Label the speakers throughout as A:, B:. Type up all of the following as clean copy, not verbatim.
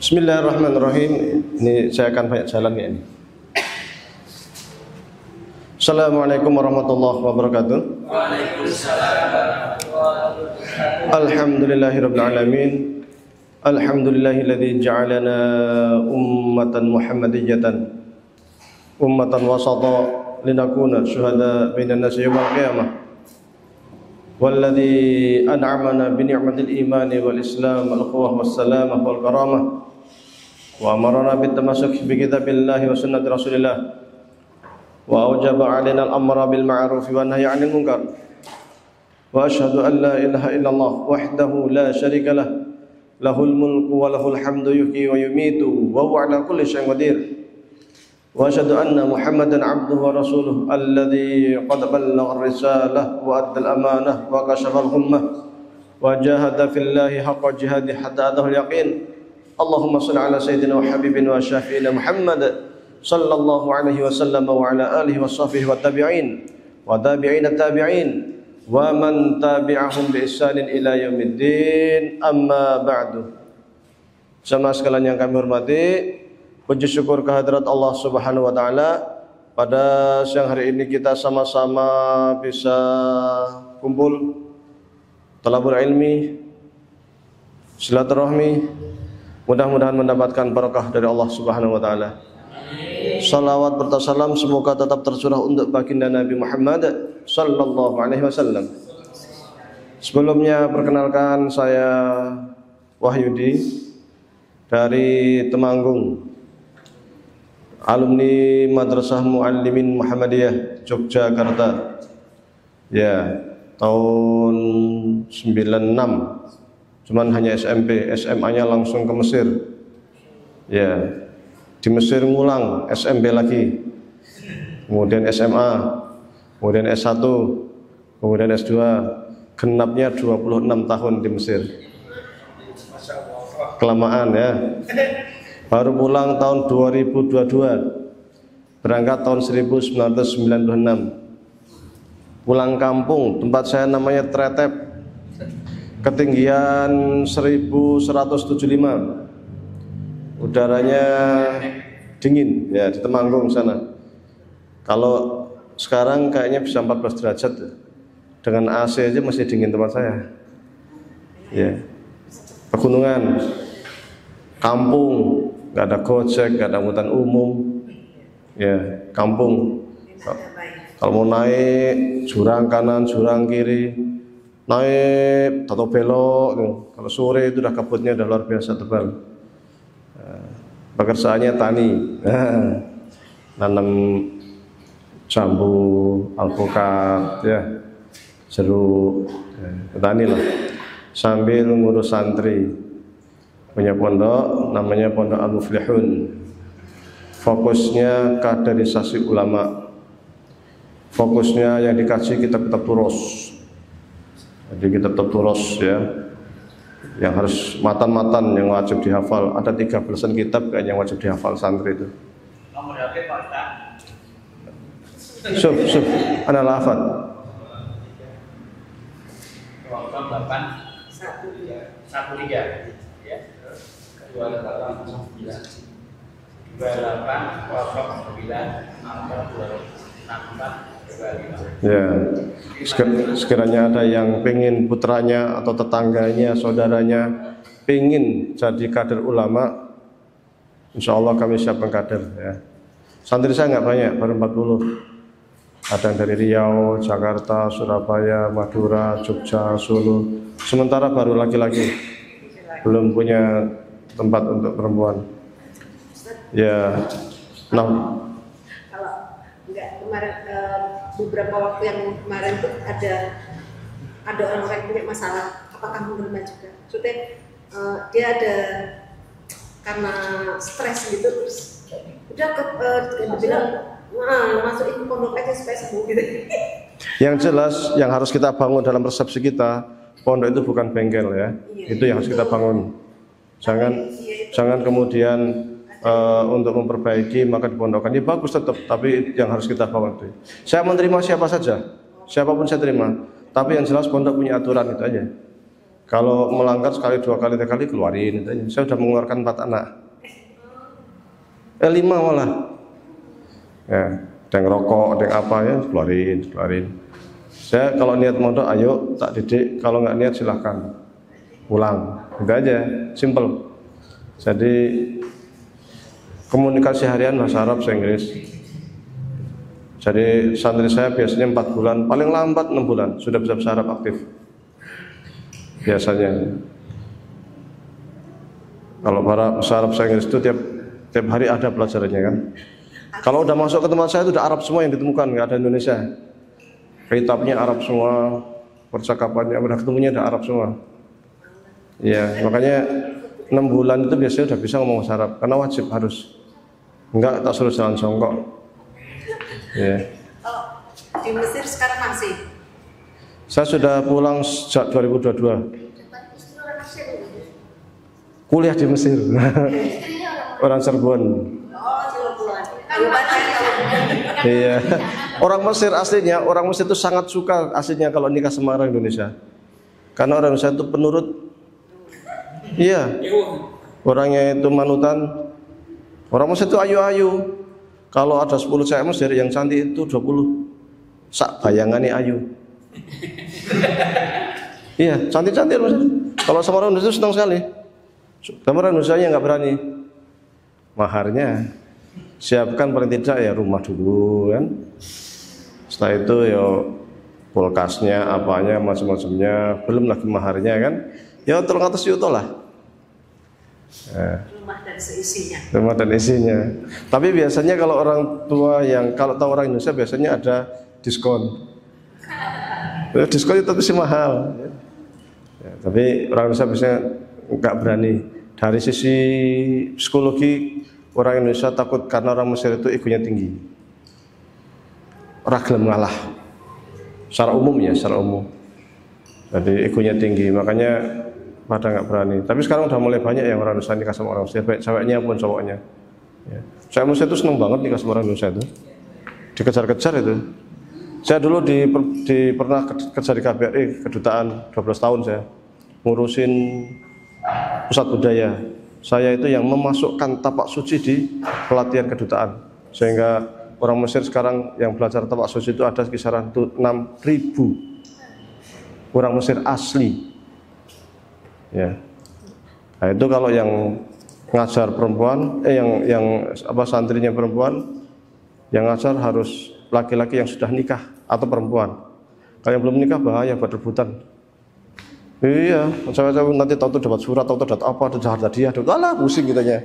A: Bismillahirrahmanirrahim. Ini saya akan banyak jalan ya ini. Assalamualaikum warahmatullahi wabarakatuh. Alhamdulillahirabbil alamin. Alhamdulillahilladzi ja'alana ummatan muhammadiyatan ummatan wasata linakuna syuhada bainan nasi yaumil qiyamah. Walladzi an'amana bi ni'matil imani wal islam wal ukhuwah was salamah wal karamah wa amarna bit tamassuk bi kitabillahi wa sunnati rasulillah wa awjaba 'alaina al amra bil ma'ruf wa nahya 'anil munkar wa asyhadu an la ilaha illallah wahdahu la syarika lah lahul mulku wa lahul hamdu yuhyi wa yumitu wa huwa 'ala kulli syai'in qadir wa asyhadu anna muhammadan 'abduhu wa rasuluhu alladzi qad ballagha ar-risalah wa adda al-amanah wa kashafa al-ghummah wa jahada fillahi haqqa jihadi hatta atahu al-yaqin. Allahumma shalli ala sayyidina wa habibina wa syafi'ina Muhammad sallallahu alaihi wasallam wa ala alihi wa sahbihi wa tabi'in wa tabi'ina tabi'in wa man tabi'ahum bi ihsanin ila yaumiddin. Amma ba'du. Sama sekalian yang kami hormati, puji syukur kehadirat Allah Subhanahu wa taala, pada siang hari ini kita sama-sama bisa kumpul talabul ilmi, silaturahmi. Mudah-mudahan mendapatkan barakah dari Allah Subhanahu wa taala. Salawat serta salam semoga tetap tercurah untuk baginda Nabi Muhammad sallallahu alaihi wasallam. Sebelumnya perkenalkan, saya Wahyudi dari Temanggung, alumni Madrasah Muallimin Muhammadiyah Yogyakarta. Ya, tahun 96. Cuman hanya SMP, SMA-nya langsung ke Mesir. Ya, di Mesir ngulang SMP lagi. Kemudian SMA, kemudian S1, kemudian S2. Genapnya 26 tahun di Mesir. Kelamaan ya. Baru pulang tahun 2022. Berangkat tahun 1996. Pulang kampung, tempat saya namanya Tretep, ketinggian 1175. Udaranya dingin ya di Temanggung sana. Kalau sekarang kayaknya bisa 14 derajat. Dengan AC aja masih dingin tempat saya. Ya. Pegunungan, kampung, nggak ada gojek, nggak ada angkutan umum. Ya, kampung. Kalau mau naik jurang kanan, jurang kiri, naik atau belok. Kalau sore itu udah kabutnya udah luar biasa tebal. Pekerjaannya tani, nanam jambu, alpukat, ya, jeruk, petani lah. Sambil ngurus santri, punya pondok namanya Pondok Al-Muflihun. Fokusnya kaderisasi ulama. Fokusnya yang dikaji kitab-kitab turos. Jadi kitab-kitab turos ya, yang harus matan-matan, yang wajib dihafal. Ada 13 kitab kan yang wajib dihafal santri itu.
B: Nomor HP Pak Ustaz.
A: Suf, ana lafad.
B: 2813 ya. 2809
A: Ya, sekiranya ada yang pengen putranya atau tetangganya, saudaranya pengen jadi kader ulama, insya Allah kami siapkan kader ya. Santri saya nggak banyak, baru 40. Ada yang dari Riau, Jakarta, Surabaya, Madura, Jogja, Solo. Sementara baru laki-laki, belum punya tempat untuk perempuan. Ya, nah.
C: Kalau enggak kemarin beberapa waktu yang kemarin tuh ada orang yang punya masalah, apakah menerima juga? Maksudnya dia ada karena stres gitu, terus udah bilang masukin pondok aja supaya sembuh gitu.
A: Yang jelas yang harus kita bangun dalam persepsi kita, pondok itu bukan bengkel ya. Itu yang harus kita bangun. Jangan kemudian untuk memperbaiki maka dipondokkan. Ya bagus tetap, tapi yang harus kita bangun itu. Saya menerima siapa saja, siapapun saya terima. Tapi yang jelas pondok punya aturan itu aja. Kalau melanggar sekali, 2 kali, 3 kali keluarin itu aja. Saya sudah mengeluarkan 4 anak. 5 malah. Ya, ada yang rokok, ada yang apa ya, keluarin. Saya kalau niat mondok, ayo tak didik. Kalau nggak niat silahkan pulang. Itu aja, simple. Jadi komunikasi harian bahasa Arab, bahasa Inggris. Jadi santri saya biasanya 4 bulan, paling lambat 6 bulan sudah bisa bahasa Arab aktif. Biasanya. Kalau para bahasa Arab, bahasa Inggris itu tiap hari ada pelajarannya kan. Kalau udah masuk ke tempat saya itu udah Arab semua yang ditemukan, nggak ada Indonesia. Kitabnya Arab semua, percakapannya udah ketemunya udah Arab semua. Ya, makanya 6 bulan itu biasanya udah bisa ngomong bahasa Arab karena wajib harus. Enggak tak suruh jalan jongkok. Ya.
C: Kalau di Mesir sekarang masih?
A: Saya sudah pulang sejak 2022. Kuliah di Mesir. Orang Cirebon. Iya. Orang Mesir aslinya, orang Mesir itu sangat suka aslinya kalau nikah sama orang Indonesia. Karena orang Indonesia itu penurut. Iya. Orangnya itu manutan. Orang Mesir itu ayu-ayu. Kalau ada 10 cewek Mesir yang cantik itu 20. Sak bayangannya ayu. Iya, cantik-cantik Mesir. Kalau sama orang Indonesia itu senang sekali. Sama orang Indonesia yang nggak berani. Maharnya siapkan paling tidak ya rumah dulu kan. Setelah itu ya kulkasnya, apanya, macam-macamnya, belum lagi maharnya kan. Ya tolong atas yuto lah.
C: Rumah dan seisinya.
A: Rumah dan isinya. Tapi biasanya kalau orang tua yang kalau tahu orang Indonesia biasanya ada diskon. Diskon itu sih mahal. Ya, tapi orang Indonesia biasanya nggak berani. Dari sisi psikologi orang Indonesia takut karena orang Mesir itu egonya tinggi. Ragilem ngalah. Secara umum ya, secara umum. Jadi egonya tinggi, makanya pada nggak berani. Tapi sekarang udah mulai banyak yang orang Indonesia nikah sama orang Mesir, baik ceweknya pun cowoknya. Ya. Cewek Mesir itu seneng banget nikah sama orang Indonesia itu. Dikejar-kejar itu. Saya dulu pernah kerja di KBRI, kedutaan 12 tahun saya. Ngurusin pusat budaya. Saya itu yang memasukkan tapak suci di pelatihan kedutaan. Sehingga orang Mesir sekarang yang belajar tapak suci itu ada kisaran 6.000 orang Mesir asli. Ya. Nah, itu kalau yang ngajar perempuan, yang santrinya perempuan, yang ngajar harus laki-laki yang sudah nikah atau perempuan. Kalau yang belum nikah bahaya buat rebutan. Iya, saya nanti tahu dapat surat, tahu dapat apa, dapat hadiah, alah pusing gitunya.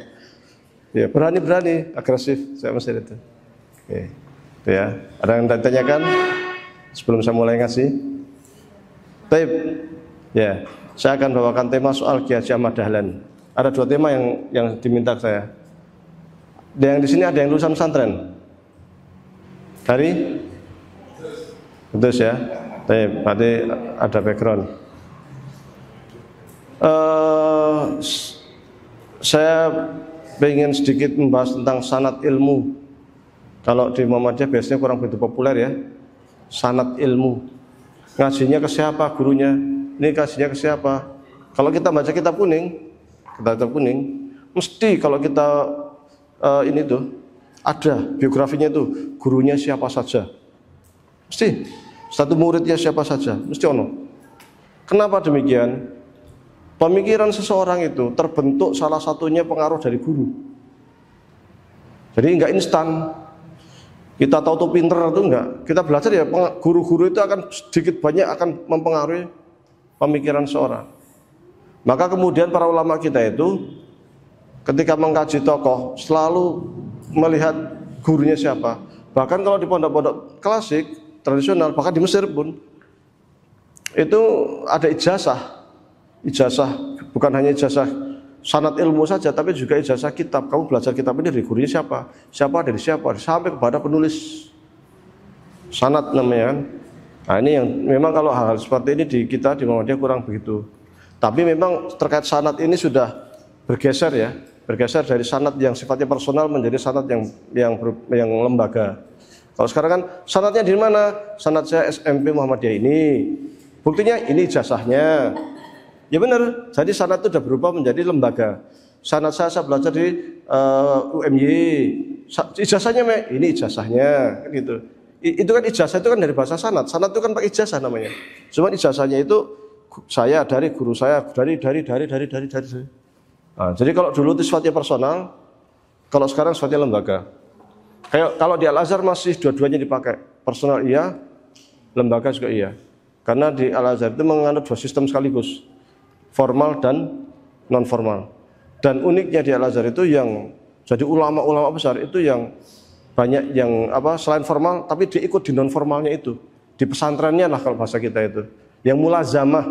A: Ya, berani agresif saya Mesir itu. Oke. Itu ya. Ada yang ditanyakan sebelum saya mulai ngasih? Baik. Ya, saya akan bawakan tema soal Kiai Haji Ahmad Dahlan. Ada 2 tema yang diminta saya. Yang di sini ada yang lulusan pesantren. Dari? Betul ya. Baik, berarti ada background. Saya ingin sedikit membahas tentang sanad ilmu. Kalau di Muhammadiyah biasanya kurang begitu populer ya. Sanad ilmu. Ngajinya ke siapa gurunya? Ini ngajinya ke siapa? Kalau kita baca kitab kuning, mesti kalau kita ini tuh ada biografinya tuh gurunya siapa saja. Mesti satu muridnya siapa saja, mesti ono. Kenapa demikian? Pemikiran seseorang itu terbentuk salah satunya pengaruh dari guru. Jadi enggak instan. Kita tahu tuh pinter atau enggak. Kita belajar ya guru-guru itu akan sedikit banyak akan mempengaruhi pemikiran seorang. Maka kemudian para ulama kita itu ketika mengkaji tokoh selalu melihat gurunya siapa. Bahkan kalau di pondok-pondok klasik, tradisional, bahkan di Mesir pun itu ada ijazah. Ijazah bukan hanya ijazah sanad ilmu saja, tapi juga ijazah kitab. Kamu belajar kitab ini dari gurunya siapa? Siapa dari siapa? Sampai kepada penulis sanad namanya kan. Nah ini yang memang kalau hal-hal seperti ini di kita di Muhammadiyah kurang begitu. Tapi memang terkait sanad ini sudah bergeser ya, bergeser dari sanad yang sifatnya personal menjadi sanad yang lembaga. Kalau sekarang kan sanadnya di mana? Sanad saya SMP Muhammadiyah ini. Buktinya ini ijazahnya. Ya benar. Jadi sanad itu sudah berubah menjadi lembaga. Sanad saya belajar di UMY. Ijazahnya ini ijazahnya kan gitu. Itu kan ijazah itu kan dari bahasa sanad. Sanad itu kan pakai ijazah namanya. Cuma ijazahnya itu saya dari guru saya dari. Nah, jadi kalau dulu itu sifatnya personal, kalau sekarang sifatnya lembaga. Kayak kalau di Al-Azhar masih dua-duanya dipakai. Personal iya, lembaga juga iya. Karena di Al-Azhar itu menganut dua sistem sekaligus, formal dan non formal. Dan uniknya di Al-Azhar itu yang jadi ulama-ulama besar itu yang banyak yang selain formal tapi dia ikut di non formalnya itu. Di pesantrennya lah kalau bahasa kita itu. Yang mulazamah,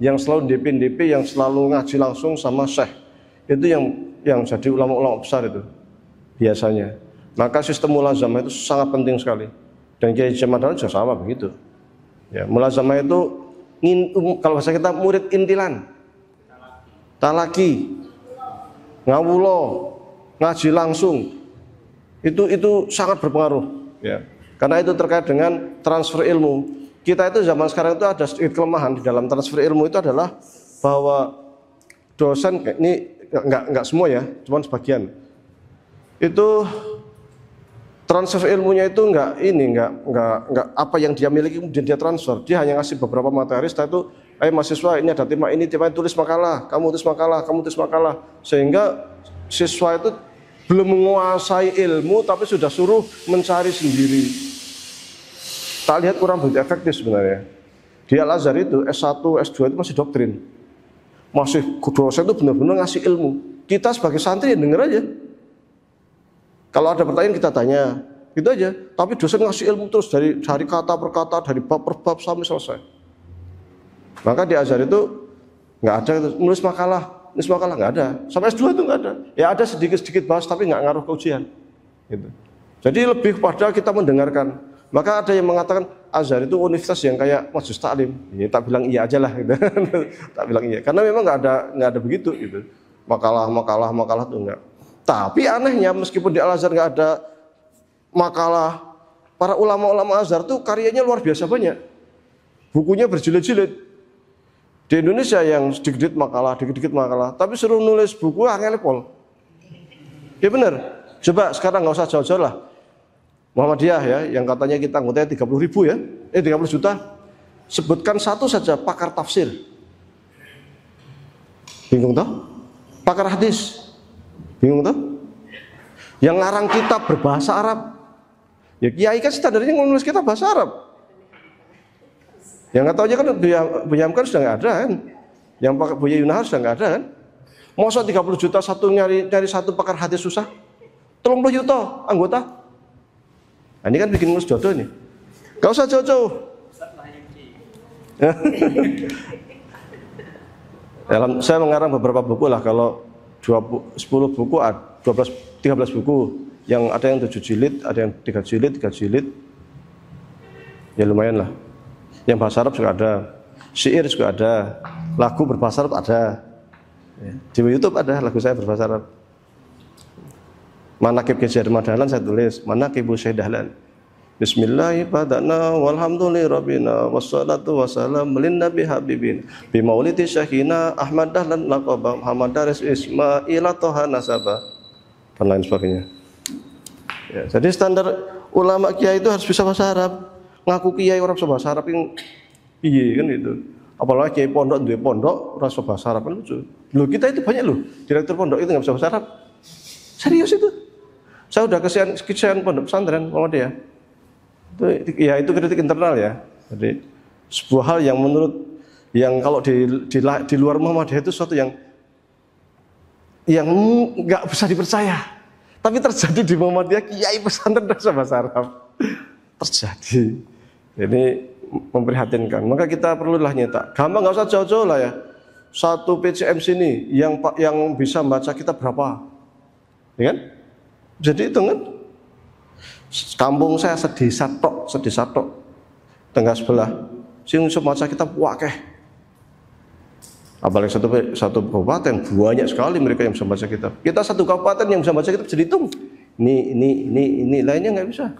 A: yang selalu DP, yang selalu ngaji langsung sama syekh. Itu yang jadi ulama-ulama besar itu biasanya. Maka sistem mulazamah itu sangat penting sekali. Dan Kiai Jamal juga sama begitu. Ya, mulazamah itu kalau bahasa kita murid intilan, talaki, ngawulo, ngaji langsung. Itu sangat berpengaruh. Ya. Karena itu terkait dengan transfer ilmu. Kita itu zaman sekarang itu ada sedikit kelemahan di dalam transfer ilmu itu adalah bahwa dosen ini enggak semua ya, cuma sebagian. Itu transfer ilmunya itu enggak apa yang dia miliki kemudian dia transfer. Dia hanya ngasih beberapa materi, setelah itu mahasiswa ini ada tema ini tulis makalah, kamu tulis makalah. Sehingga siswa itu belum menguasai ilmu tapi sudah suruh mencari sendiri. Tak lihat kurang begitu efektif sebenarnya. Di Al-Azhar itu S1, S2 itu masih doktrin. Masih dosen itu benar-benar ngasih ilmu. Kita sebagai santri ya denger aja. Kalau ada pertanyaan kita tanya, gitu aja. Tapi dosen ngasih ilmu terus dari kata per kata, dari bab per bab sampai selesai. Maka di Azhar itu nggak ada nulis makalah nggak ada. Sampai S2 itu nggak ada. Ya ada sedikit-sedikit bahas tapi nggak ngaruh ke ujian. Gitu. Jadi lebih pada kita mendengarkan. Maka ada yang mengatakan Azhar itu universitas yang kayak majelis taklim. Ya, tak bilang iya aja lah. Gitu. Tak bilang iya. Karena memang nggak ada begitu. Gitu. Makalah itu enggak. Tapi anehnya meskipun di Al-Azhar nggak ada makalah, para ulama-ulama Azhar tuh karyanya luar biasa banyak. Bukunya berjilid-jilid. Di Indonesia yang dikit-dikit makalah, tapi suruh nulis buku angel pol. Ya benar. Coba sekarang nggak usah jauh-jauh lah. Muhammadiyah ya, yang katanya kita anggotanya 30.000 ya, 30 juta. Sebutkan satu saja pakar tafsir. Bingung toh? Pakar hadis. Bingung toh? Yang ngarang kitab berbahasa Arab. Ya kiai kan standarnya nulis kitab bahasa Arab. Yang nggak tahu aja kan Buya Hamka sudah nggak ada kan. Yang pakai Buya Yunahar sudah nggak ada kan. Masa 30 juta satu nyari satu pakar hadis susah. 30 juta anggota. Nah, ini kan bikin ngurus jodoh nih. Gak usah jauh-jauh. Saya mengarang beberapa buku lah. Kalau 10 buku, 13 buku. Yang ada yang 7 jilid, ada yang 3 jilid. Ya lumayan lah. Yang bahasa Arab juga ada. Syair juga ada. Lagu berbahasa Arab ada. Di YouTube ada lagu saya berbahasa Arab. Manaqib Kiai Hajar Dahlan saya tulis, Manaqibu Syekh Dahlan. Bismillahirrahmanirrahim. Walhamdulillahirabbil wassalatu wassalamu lin nabi habibin bi maulidi syakhina Ahmad Dahlan laqaba Muhammad Daris Ismail Toha nasaba dan lain sebagainya. Ya, jadi standar ulama kiai itu harus bisa bahasa Arab. Ngaku kiai orang bisa bahasa Arab yang piye kan itu. Apalagi kiai pondok duwe pondok ora bisa bahasa Arab kan lucu. Loh kita itu banyak loh, direktur pondok itu enggak bisa bahasa Arab. Serius itu. Saya udah kesian pondok pesantren Muhammadiyah. Itu kritik internal ya. Jadi sebuah hal yang menurut yang kalau di luar Muhammadiyah itu sesuatu yang nggak bisa dipercaya. Tapi terjadi di Muhammadiyah, kiai pesantren bahasa Arab. Terjadi. Ini memprihatinkan. Maka kita perlulah nyetak. Gampang nggak usah jauh-jauh lah ya. Satu PCM sini yang bisa baca kita berapa? Ya kan? Jadi itu kan kampung saya sedesa tok tengah sebelah sing iso maca kitab wakeh. Apalagi satu kabupaten banyak sekali mereka yang bisa baca kitab. Kita satu kabupaten yang bisa baca kitab jadi hitung. Ini lainnya nggak bisa.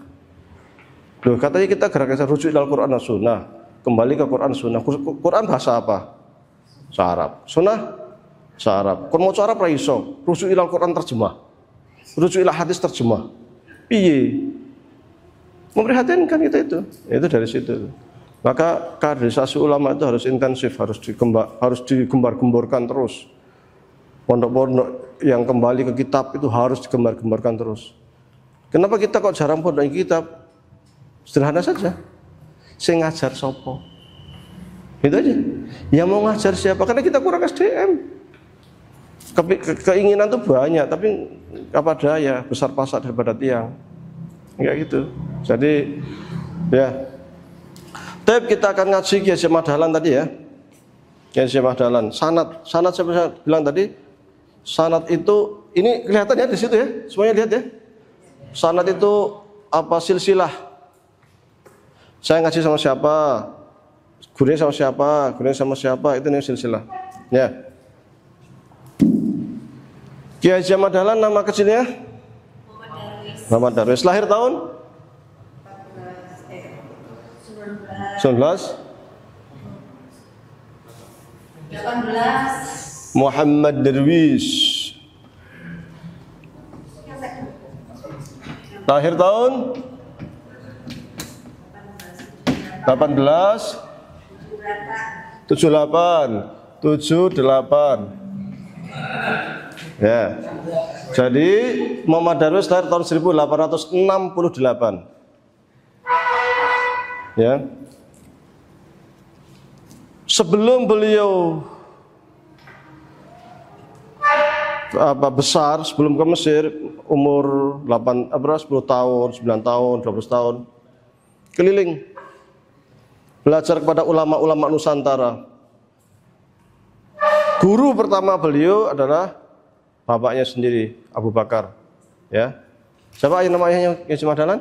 A: Loh katanya kita gerakan rujuk Al-Qur'an dan Sunnah. Kembali ke Quran Sunnah. Quran bahasa apa? Arab. Sunnah Arab. Kon maca Arab ra iso, rujuk ila Al-Qur'an terjemah. Rujuk ila hadis terjemah. Piye? Memprihatinkan kita itu. Itu dari situ. Maka kaderisasi ulama itu harus intensif, harus digembar-gemborkan terus. Pondok-pondok yang kembali ke kitab itu harus digembar-gemborkan terus. Kenapa kita kok jarang pondok kitab? Sederhana saja. Saya ngajar sopo. Itu aja. Yang mau ngajar siapa? Karena kita kurang SDM. Keinginan itu banyak, tapi apa daya, besar pasak daripada tiang. Enggak gitu. Jadi ya. Tapi kita akan ngaji Kiai Haji Ahmad Dahlan tadi ya. Kiai Haji Ahmad Dahlan. Sanad saya bilang tadi. Sanad itu ini kelihatan ya di situ ya. Semuanya lihat ya. Sanad itu apa, silsilah. Saya ngaji sama siapa? Gurunya sama siapa? Gurunya sama siapa? Itu nih silsilah. Ya. Kiai Haji Ahmad Dahlan nama kecilnya? Muhammad Darwis. Lahir tahun? 18. Muhammad Darwis. Lahir tahun 78. Ya. Jadi Muhammad Darwis lahir tahun 1868. Ya. Sebelum beliau besar, sebelum ke Mesir, umur 10 tahun, 9 tahun, 12 tahun, keliling belajar kepada ulama-ulama Nusantara. Guru pertama beliau adalah bapaknya sendiri, Abu Bakar. Ya. Siapa nama ayahnya Kiai Haji Ahmad Dahlan?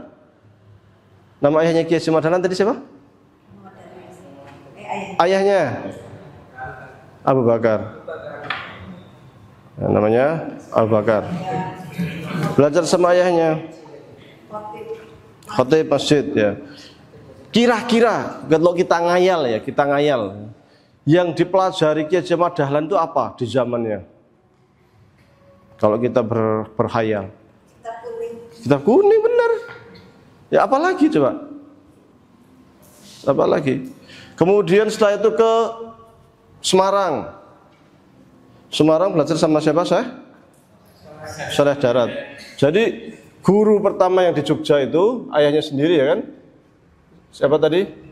A: Nama ayahnya Kiai Haji Ahmad Dahlan tadi siapa? Ayahnya Abu Bakar. Ya, namanya Abu Bakar. Belajar sama ayahnya. Khatib masjid ya. Kira-kira kalau kita ngayal. Yang dipelajari Kiai Haji Ahmad Dahlan itu apa di zamannya? Kalau kita berhayal. Kitab kuning benar. Ya apalagi coba? Apalagi? Kemudian setelah itu ke Semarang. Semarang belajar sama siapa saya? Saleh Darat. Jadi guru pertama yang di Jogja itu ayahnya sendiri ya kan? Siapa tadi?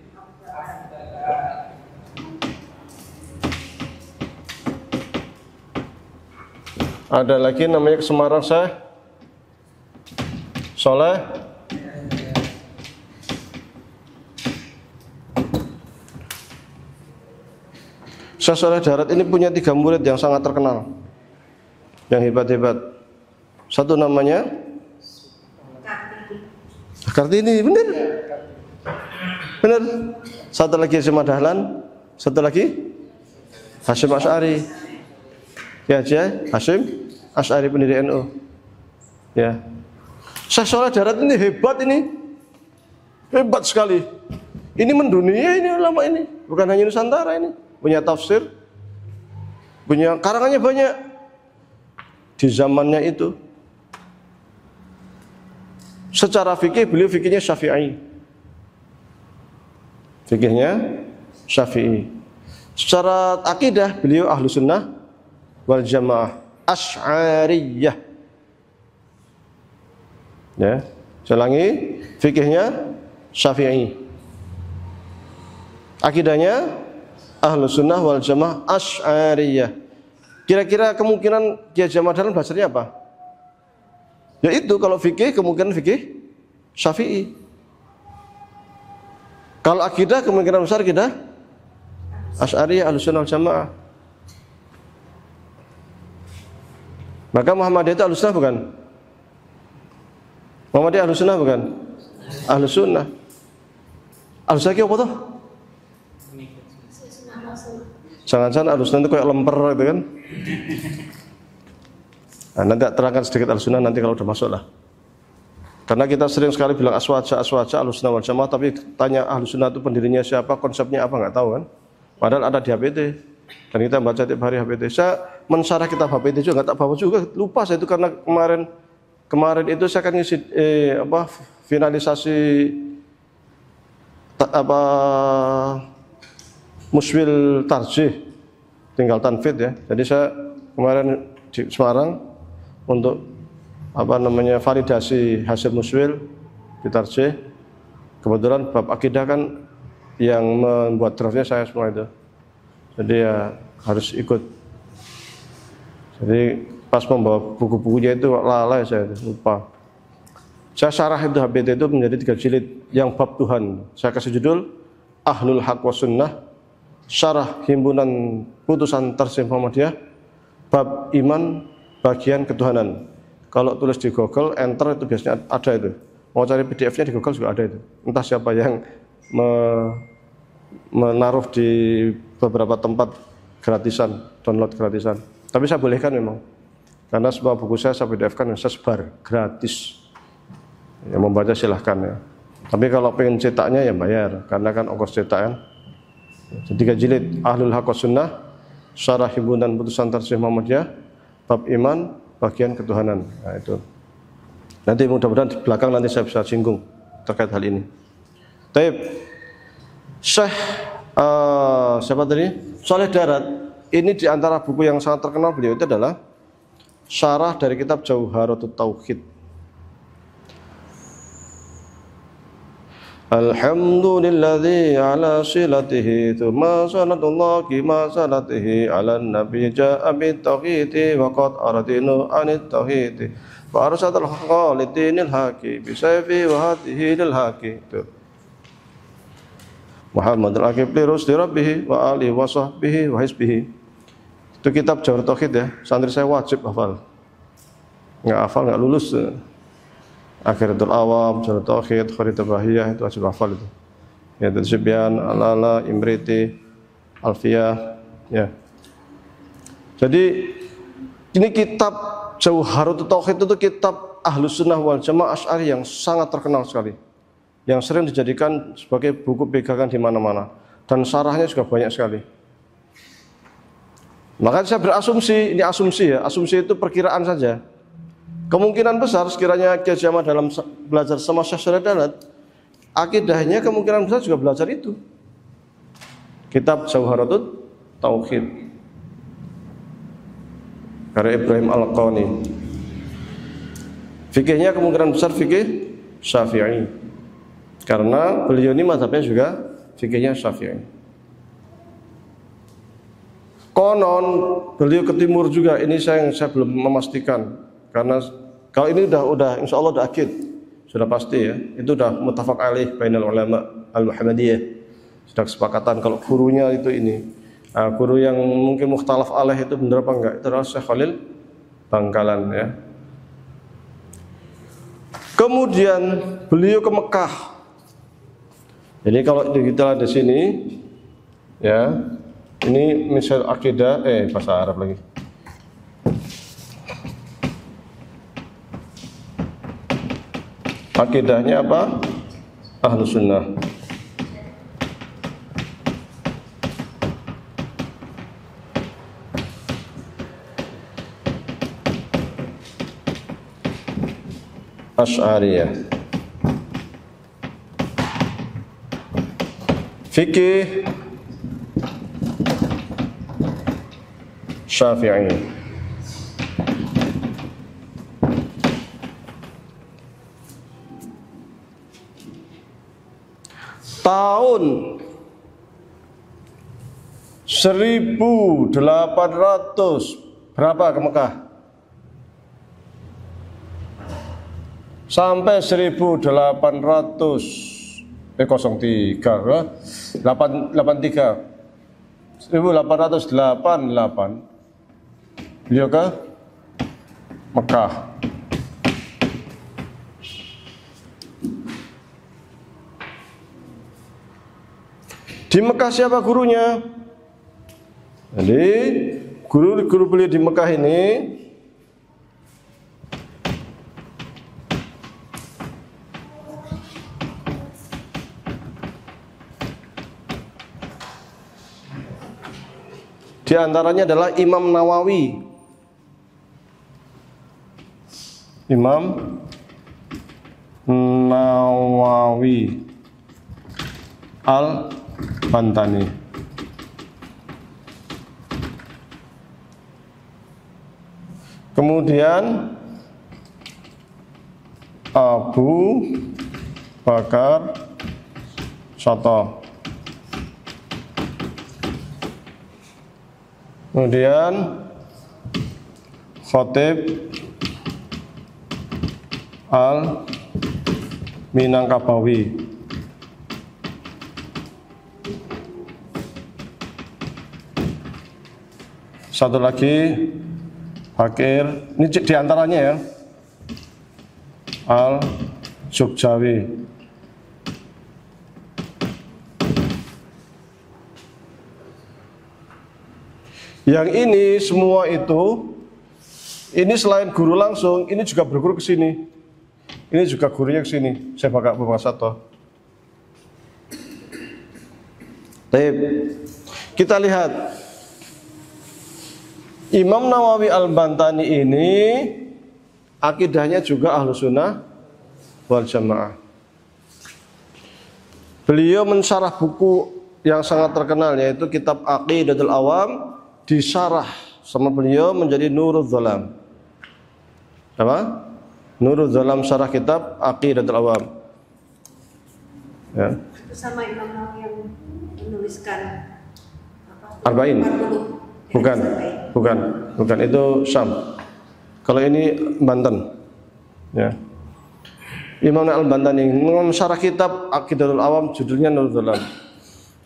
A: Ada lagi namanya ke Semarang saya Saleh Syekh Saleh Darat ini punya 3 murid yang sangat terkenal, yang hebat-hebat. Satu namanya Kartini, benar. Satu lagi Haji Ahmad Dahlan, satu lagi Hasyim Asy'ari. Ya, Hasyim Asy'ari pendiri NU. Ya. Syekh Saleh Darat ini hebat ini. Hebat sekali. Ini mendunia ini ulama ini, bukan hanya Nusantara ini. Punya tafsir, punya karangannya banyak di zamannya itu. Secara fikih beliau fikihnya Syafi'i. Secara akidah beliau ahlu sunnah wal jamaah Asy'ariyah. Ya, saya ulangi, fikihnya Syafi'i. Akidahnya ahlu sunnah wal jamaah Asy'ariyah. Kira-kira kemungkinan Kiai Haji Ahmad Dahlan belajarnya apa? Ya itu, kalau fikih kemungkinan fikih Syafi'i. Kalau akidah kemungkinan besar akidah Asy'ariyah ahlu sunnah wal jamaah. Maka Muhammadiyah itu ahlu sunnah bukan? Muhammadiyah ahlu sunnah bukan? Ahlu sunnah. Ahlu sunnah apa tuh? Jangan-jangan Ahlussunnah itu kayak lemper gitu kan. Nah, nanti terangkan sedikit Ahlussunnah nanti kalau udah masuk lah. Karena kita sering sekali bilang aswaja Ahlussunnah wal jamaah, tapi tanya Ahlussunnah itu pendirinya siapa, konsepnya apa nggak tahu kan. Padahal ada di APT. Dan kita baca tiap hari HPT. Saya mensyarah kitab HPT juga nggak tak bawa juga, lupa saya itu karena kemarin itu saya kan ngisi finalisasi muswil tarjih, tinggal tanfid ya. Jadi saya kemarin di Semarang untuk validasi hasil muswil di tarjih. Kebetulan bab akidah kan yang membuat draftnya saya semua itu. Jadi ya harus ikut. Jadi pas membawa buku-bukunya itu lalai saya lupa. Saya syarah itu HBT itu menjadi 3 jilid yang bab Tuhan. Saya kasih judul Ahlul Haq wa Sunnah, syarah himpunan putusan Tarjih Muhammadiyah, bab iman bagian ketuhanan. Kalau tulis di Google enter itu biasanya ada itu. Mau cari PDF-nya di Google juga ada itu. Entah siapa yang menaruh di beberapa tempat gratisan, download gratisan. Tapi saya bolehkan memang. Karena semua buku saya PDF-kan, saya sebar gratis. Yang membaca silahkan ya. Tapi kalau pengen cetaknya ya bayar, karena kan ongkos cetak kan. Jadi 3 jilid Ahlul Haq wa Sunnah, syarah himpunan putusan Tarjih Muhammadiyah, bab iman bagian ketuhanan. Nah itu. Nanti mudah-mudahan di belakang nanti saya bisa singgung terkait hal ini. Taib Syekh siapa tadi? Saleh Darat. Ini di antara buku yang sangat terkenal beliau itu adalah syarah dari kitab Jauharatut Tauhid. Alhamdulilladzi ala silatihi thumma sanatullahi ma salatihi ala nabi ja'a bit tauhidi wa qad aradinu anit tauhidi wa arsadal khalidinil haqi bisayfi wa hadihi lil haqi. Muhammad al-Aqib li rusdi rabbih wa alihi wa sahbihi wa hisbihi. Itu kitab Jauharatut Tauhid ya, santri saya wajib hafal. Enggak hafal enggak lulus. Akhiratul Awam, Jauharatut Tauhid, Kharidah Bahiyah itu wajib hafal itu. Ya, Sibyan, Al-Ala, Imriti, Alfiyah, ya. Jadi ini kitab Jauharatut Tauhid itu kitab Ahlus Sunnah wal Jamaah Asy'ari yang sangat terkenal sekali, yang sering dijadikan sebagai buku pegangan di mana-mana, dan syarahnya juga banyak sekali. Maka saya berasumsi, ini asumsi ya, asumsi itu perkiraan saja. Kemungkinan besar sekiranya Kiai Jamal dalam belajar sama Syekh Saleh Darat, akidahnya kemungkinan besar juga belajar itu. Kitab Jauharatut Tauhid karya Ibrahim Al-Qani. Fikihnya kemungkinan besar fikih Syafi'i, karena beliau ini mazhabnya juga fikihnya Syafi'i. Konon beliau ke timur juga, ini saya belum memastikan, karena kalau ini udah insya Allah udah akid, sudah pasti ya, itu udah muttafaq alaih bainal ulama al-Muhammadiyah, sudah kesepakatan kalau gurunya itu ini. Nah, guru yang mungkin mukhtalaf alaih itu benar apa enggak, itu adalah Syekh Khalil Bangkalan ya. Kemudian beliau ke Mekah. Jadi kalau kita di sini ya, ini misal akidah bahasa Arab lagi. Akidahnya apa? Ahlus Sunnah. Asy'ariyah. Fikih Syafi'i. Tahun 1800 berapa ke Mekah? Sampai 1803 beliau ke Mekah. Di Mekah siapa gurunya? Jadi guru beliau di Mekah ini Di antaranya adalah Imam Nawawi. Imam Nawawi Al-Bantani. Kemudian Abu Bakar Shatoh. Kemudian Khatib Al-Minangkabawi. Satu lagi Bakir, ini diantaranya ya, Al-Jogjawi. Yang ini semua itu, ini selain guru langsung, ini juga berguru ke sini. Ini juga gurunya ke sini. Saya bakal Bapak Sato. Baik. Kita lihat Imam Nawawi Al-Bantani ini akidahnya juga Ahlus Sunnah wal Jamaah. Beliau mensyarah buku yang sangat terkenal yaitu kitab Aqidatul Awam, disyarah sama beliau menjadi Nurul Dhalam. Apa? Nurul Dhalam syarah kitab Aqidatul Awam. Ya.
C: Itu sama Imam Nawawi yang menuliskan
A: Arba'in. Bukan itu Syam. Kalau ini Banten. Ya. Imam Al-Bantani mensyarah kitab Aqidatul Awam judulnya Nurul Dhalam.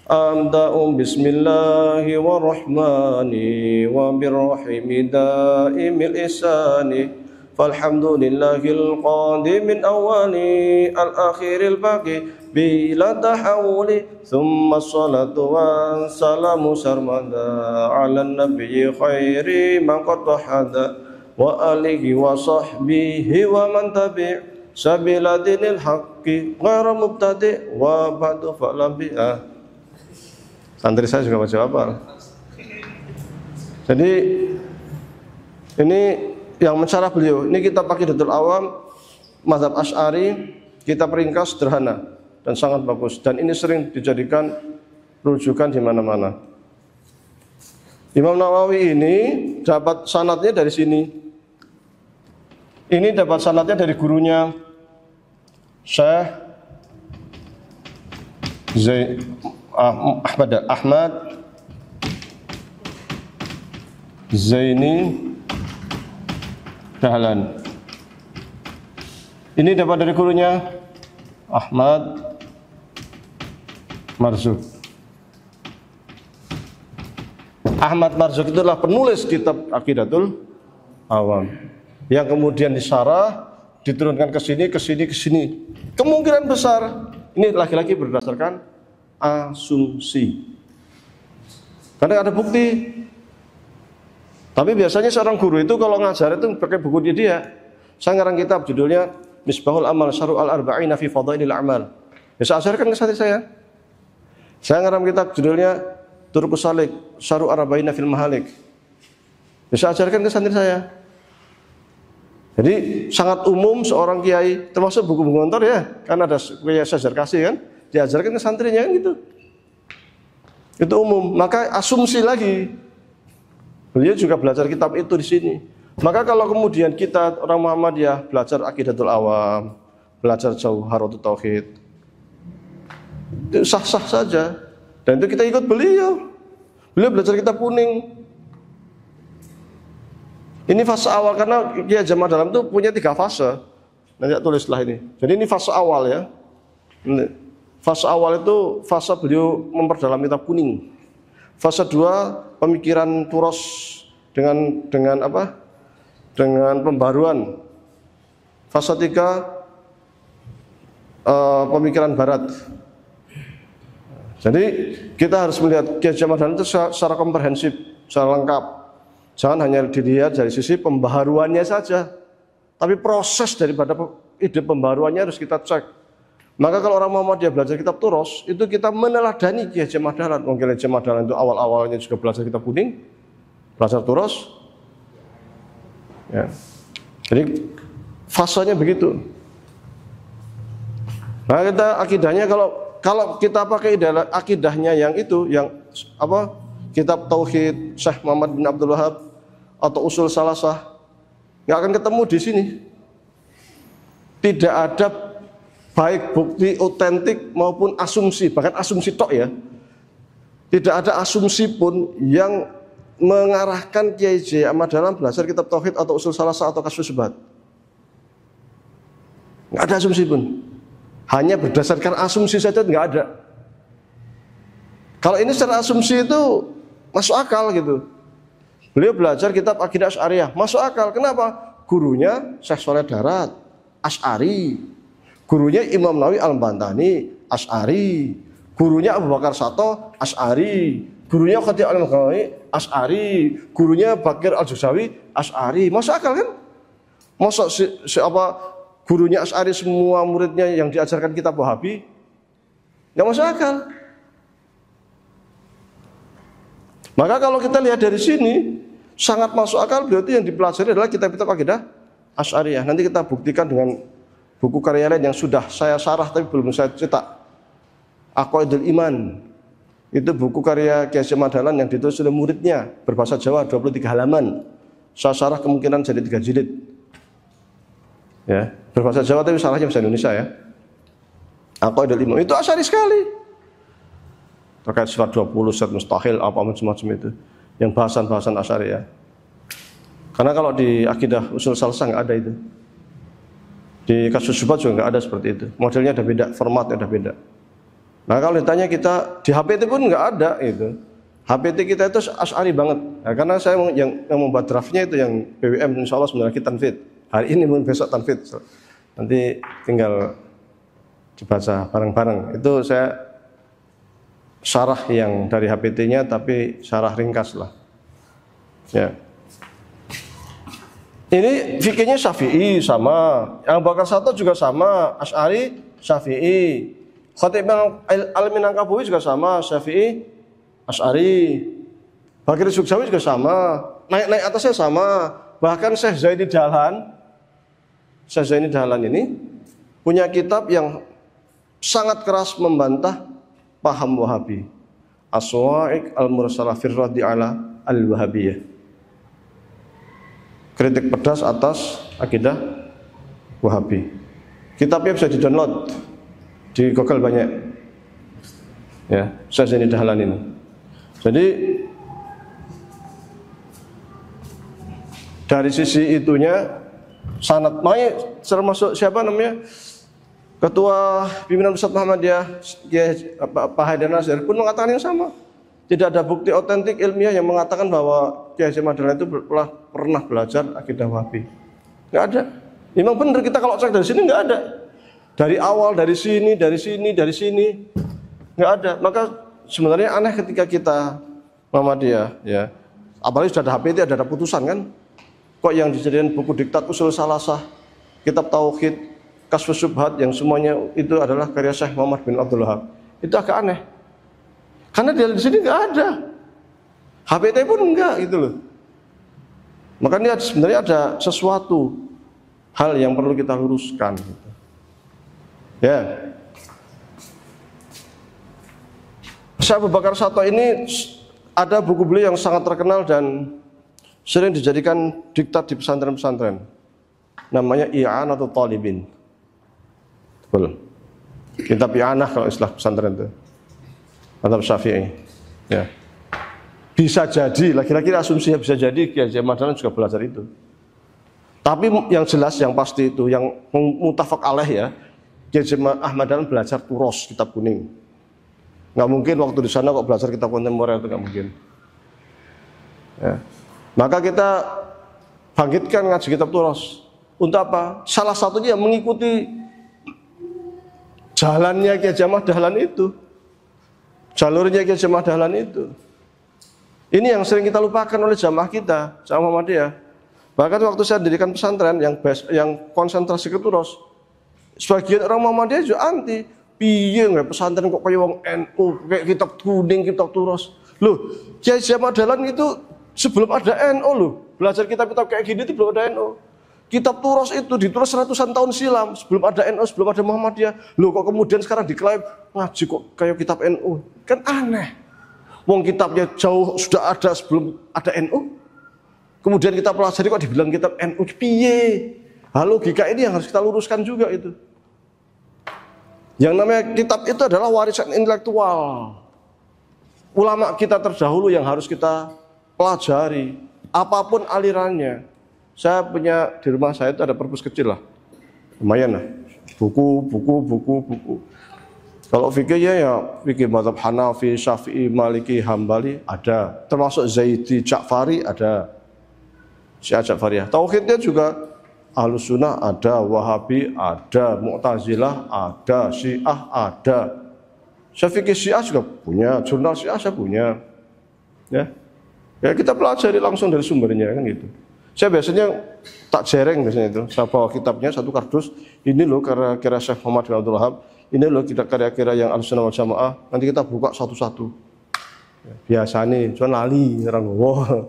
A: Amda'um bismillahi wa rahmani wa birrahimi daimil isani falhamdulillahil qadi min awali al-akhiril baqi bila tahawuli thumma salatu wa salamu sarmada ala nabiyyi khairi man qad tahada wa alihi wa sahbihi wa man tabi' sabila dinil haqqi ghairu mubtadi' wa ba'du fa'lam bi'ah. Santri saya juga baca apa. Jadi ini yang mensyarah beliau. Ini kitab Aqidatul Awam mazhab Asy'ari, kitab ringkas sederhana dan sangat bagus dan ini sering dijadikan rujukan di mana-mana. Imam Nawawi ini dapat sanadnya dari sini. Ini dapat sanadnya dari gurunya Syekh Ahmad Zaini Dahlan. Ini dapat dari gurunya Ahmad Marzuq. Ahmad Marzuq itulah penulis kitab Aqidatul Awam yang kemudian disyarah, diturunkan ke sini, ke sini, ke sini. Kemungkinan besar ini lagi-lagi berdasarkan asumsi. Karena ada bukti. Tapi biasanya seorang guru itu kalau ngajar itu pakai buku dia. Saya ngarang kitab judulnya Misbahul Amal Syar'ul Arba'ina fi Fadailil A'mal. Ya saya ajarkan ke santri saya. Saya ngarang kitab judulnya Turuqus Salik Syar'ul Arba'ina fil Mahalik. Ya saya ajarkan ke santri saya. Jadi sangat umum seorang kiai, termasuk buku-buku ngontor ya, kan ada kiai sejar kasih kan, diajarkan ke santrinya kan gitu. Itu umum. Maka asumsi lagi. Beliau juga belajar kitab itu di sini. Maka kalau kemudian kita orang Muhammadiyah belajar Aqidatul Awam, belajar Jauharatul Tauhid, itu sah-sah saja. Dan itu kita ikut beliau. Beliau belajar kitab kuning. Ini fase awal karena Kiai Jamaah Dalam itu punya 3 fase. Nanti tulislah ini. Jadi ini fase awal ya. Fase awal itu fase beliau memperdalam kitab kuning. Fase 2 pemikiran Turos dengan apa? Dengan pembaruan. Fase 3 pemikiran Barat. Jadi kita harus melihat Kiai Jamaah Dalam itu secara komprehensif, secara lengkap. Jangan hanya dilihat dari sisi pembaharuannya saja, tapi proses daripada ide pembaharuannya harus kita cek. Maka kalau orang Muhammadiyah belajar kitab Turos, itu kita meneladani Kiai Haji Ahmad Dahlan. Mungkin Kiai Haji Ahmad Dahlan itu awal-awalnya juga belajar kitab kuning, belajar Turos. Ya. Jadi fasenya begitu. Nah, kita akidahnya kalau kita pakai akidahnya yang itu, yang apa? Kitab Tauhid Syekh Muhammad bin Abdul Wahab atau Usul Salasah, nggak akan ketemu di sini. Tidak ada baik bukti otentik maupun asumsi, bahkan asumsi tok ya. Tidak ada asumsi pun yang mengarahkan Kiai Haji Ahmad Dahlan belajar kitab Tauhid atau Usul Salasah atau Kasyfus Syubhat. Nggak ada asumsi pun. Hanya berdasarkan asumsi saja nggak ada. Kalau ini secara asumsi itu masuk akal gitu. Beliau belajar kitab Aqidah Asy'ariyah, masuk akal. Kenapa? Gurunya Syekh Sholeh Darat, Asy'ari. Gurunya Imam Nawawi Al-Bantani, Asy'ari. Gurunya Abu Bakar Sato, Asy'ari. Gurunya Khatib Al-Ghazali, Asy'ari. Gurunya Bakir Al-Jusawi, Asy'ari. Masuk akal kan? Masuk gurunya Asy'ari semua muridnya yang diajarkan kitab Wahabi? Nggak masuk akal. Maka kalau kita lihat dari sini, sangat masuk akal berarti yang dipelajari adalah kitab-kitab Aqidah Asy'ariyah. Nanti kita buktikan dengan buku karya lain yang sudah saya sarah tapi belum saya cetak. Aqwaidul Iman. Itu buku karya Kiai Haji Ahmad Dahlan yang ditulis oleh muridnya, berbahasa Jawa, 23 halaman. Saya sarah kemungkinan jadi 3 jilid. Ya, berbahasa Jawa tapi sarahnya bahasa Indonesia ya. Aqwaidul Iman. Itu Asy'ari sekali. Terkait sifat 20, sifat mustahil, apa macam-macam itu, yang bahasan-bahasan Asy'ariyah. Karena kalau di akidah Usul Salasah nggak ada itu, di Kasyfus Syubhat juga nggak ada seperti itu. Modelnya ada beda, formatnya ada beda. Nah kalau ditanya kita di HPT pun nggak ada itu. HPT kita itu Asy'ari banget. Nah, karena saya yang membuat draftnya itu yang BWM, insya Allah sebenarnya kita tanfid. Hari ini pun besok tanfid. Nanti tinggal dibaca bareng-bareng. Itu saya syarah yang dari HPT-nya tapi syarah ringkas lah. Ya. Ini fikihnya Syafi'i sama, Abu Bakar Sato juga sama, Asy'ari, Syafi'i. Khatib Al-Minangkabuwi juga sama, Syafi'i, Asy'ari. Bakir Sugsawi juga sama, naik atasnya sama. Bahkan Syekh Zaini Dahlan ini punya kitab yang sangat keras membantah paham Wahabi. As-Sawa'iq Al-Mursalah fi Raddi 'ala Al-Wahabiyah. Kritik pedas atas akidah Wahabi. Kitabnya bisa di-download di Google banyak. Ya, Syekh Zaini Dahlan ini. Jadi dari sisi itunya sanad, makanya termasuk siapa namanya? Ketua Pimpinan Pusat Muhammadiyah Pak Haidar Nasir pun mengatakan yang sama. Tidak ada bukti otentik ilmiah yang mengatakan bahwa Kiai Haji Ahmad Dahlan itu pernah belajar akidah Wahabi. Nggak ada. Memang benar kita kalau cek dari sini nggak ada. Dari awal, dari sini, nggak ada. Maka sebenarnya aneh ketika kita Muhammadiyah, ya, apalagi sudah ada HPT, ada putusan kan, kok yang dijadikan buku diktat Usul Salasah, kitab Tauhid, Kasyfus Syubhat yang semuanya itu adalah karya Syekh Muhammad bin Abdul Wahab. Itu agak aneh. Karena di sini nggak ada. HPT pun enggak gitu loh. Makanya sebenarnya ada sesuatu hal yang perlu kita luruskan gitu. Ya. Syekh Abu Bakar Sato ini ada buku beliau yang sangat terkenal dan sering dijadikan diktat di pesantren-pesantren. Namanya I'anatul Talibin. Betul. Kitab I'anah kalau istilah pesantren itu. Mazhab Syafi'i. Ya. Bisa jadi, lagi-lagi asumsinya bisa jadi Kiai Haji Ahmad Dahlan juga belajar itu. Tapi yang jelas, yang pasti itu, yang mutafaq alaih ya, Kiai Haji Ahmad Dahlan belajar Turos, kitab kuning. Nggak mungkin waktu di sana kok belajar kitab kontemporer, itu nggak mungkin. Ya. Maka kita bangkitkan ngaji kitab Turos. Untuk apa? Salah satunya mengikuti jalannya Kiai Haji Ahmad Dahlan itu. Jalurnya Kiai Haji Ahmad Dahlan itu. Ini yang sering kita lupakan oleh jamaah kita, jamaah Muhammadiyah. Bahkan waktu saya mendirikan pesantren yang konsentrasi ke Turos, sebagian orang Muhammadiyah juga anti. Piye nggak pesantren kok kayak wong NU, kayak kitab kuning, kitab turos. Loh, Kiai Ahmad Dahlan itu sebelum ada NU loh. Belajar kitab-kitab kayak gini itu belum ada NU. Kitab turos itu ditulis ratusan tahun silam, sebelum ada NU, sebelum ada Muhammadiyah. Loh kok kemudian sekarang diklaim ngaji kok kayak kitab NU. Kan aneh. Wong kitabnya jauh sudah ada sebelum ada NU. Kemudian kita pelajari kok dibilang kitab NU. Piye? Logika ini yang harus kita luruskan juga itu. Yang namanya kitab itu adalah warisan intelektual. Ulama kita terdahulu yang harus kita pelajari. Apapun alirannya. Saya punya di rumah saya itu ada perpus kecil lah. Lumayan lah. Buku. Kalau fikih ya fikih mazhab Hanafi, Syafi'i, Maliki, Hambali ada. Termasuk Zaidi, Ja'fari ada. Syiah Ja'fariyah. Tauhidnya juga Ahlus Sunnah ada, Wahabi ada, Mu'tazilah ada, Syiah ada. Saya fikih Syiah juga punya, jurnal Syiah saya punya. Ya kita pelajari langsung dari sumbernya kan gitu. Saya biasanya tak jereng biasanya itu. Saya bawa kitabnya satu kardus. Ini loh karya-karya Syekh Muhammad bin Abdul Wahab. Ini loh karya-karya yang Ahlus Sunnah wal Jamaah. Nanti kita buka satu-satu. Biasa nih, cuma lali orang wow.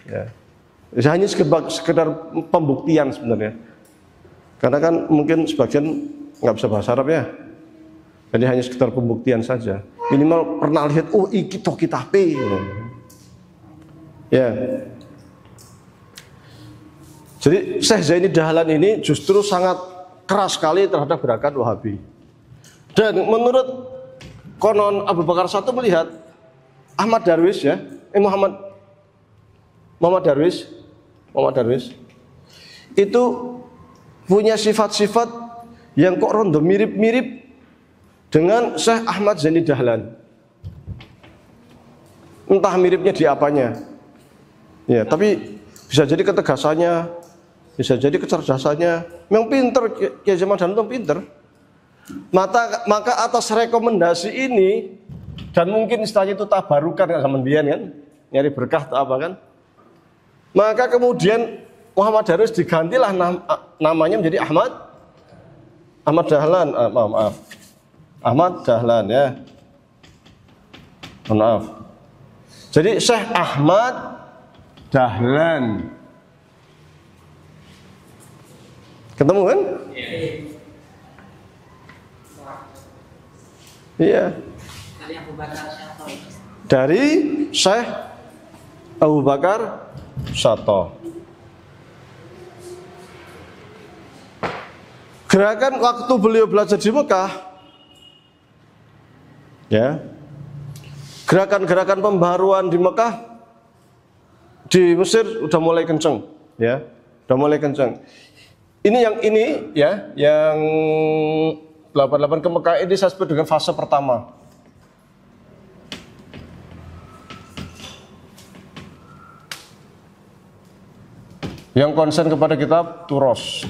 A: Ya. Hanya sekedar pembuktian sebenarnya. Karena kan mungkin sebagian nggak bisa bahasa Arab ya. Jadi hanya sekedar pembuktian saja. Minimal pernah lihat, oh iki toh kitabe. Ya. Jadi Syekh Zaini Dahlan ini justru sangat keras sekali terhadap gerakan Wahabi. Dan menurut konon Abu Bakar I melihat Ahmad Darwis ya, Muhammad Darwis itu punya sifat-sifat yang kok rondo mirip-mirip dengan Syekh Ahmad Zaini Dahlan. Entah miripnya di apanya. Ya, tapi bisa jadi ketegasannya, bisa jadi kecerdasannya. Memang pinter, Kiai Ahmad Dahlan itu pinter. Maka atas rekomendasi ini dan mungkin istilahnya itu tabarukan kan zaman biyen kan, nyari berkah atau apa kan. Maka kemudian Muhammad Darwis digantilah namanya menjadi Ahmad Dahlan. Ahmad Dahlan ya. Maaf. Jadi Syekh Ahmad Dahlan. Ketemu kan? Iya. Dari Syekh Abu Bakar Sato. Gerakan waktu beliau belajar di Mekah, ya, gerakan-gerakan pembaruan di Mekah, di Mesir udah mulai kenceng, ya, udah mulai kenceng. Yang 88 ke Mekah ini saya sebut dengan fase pertama. Yang konsen kepada kitab Turos.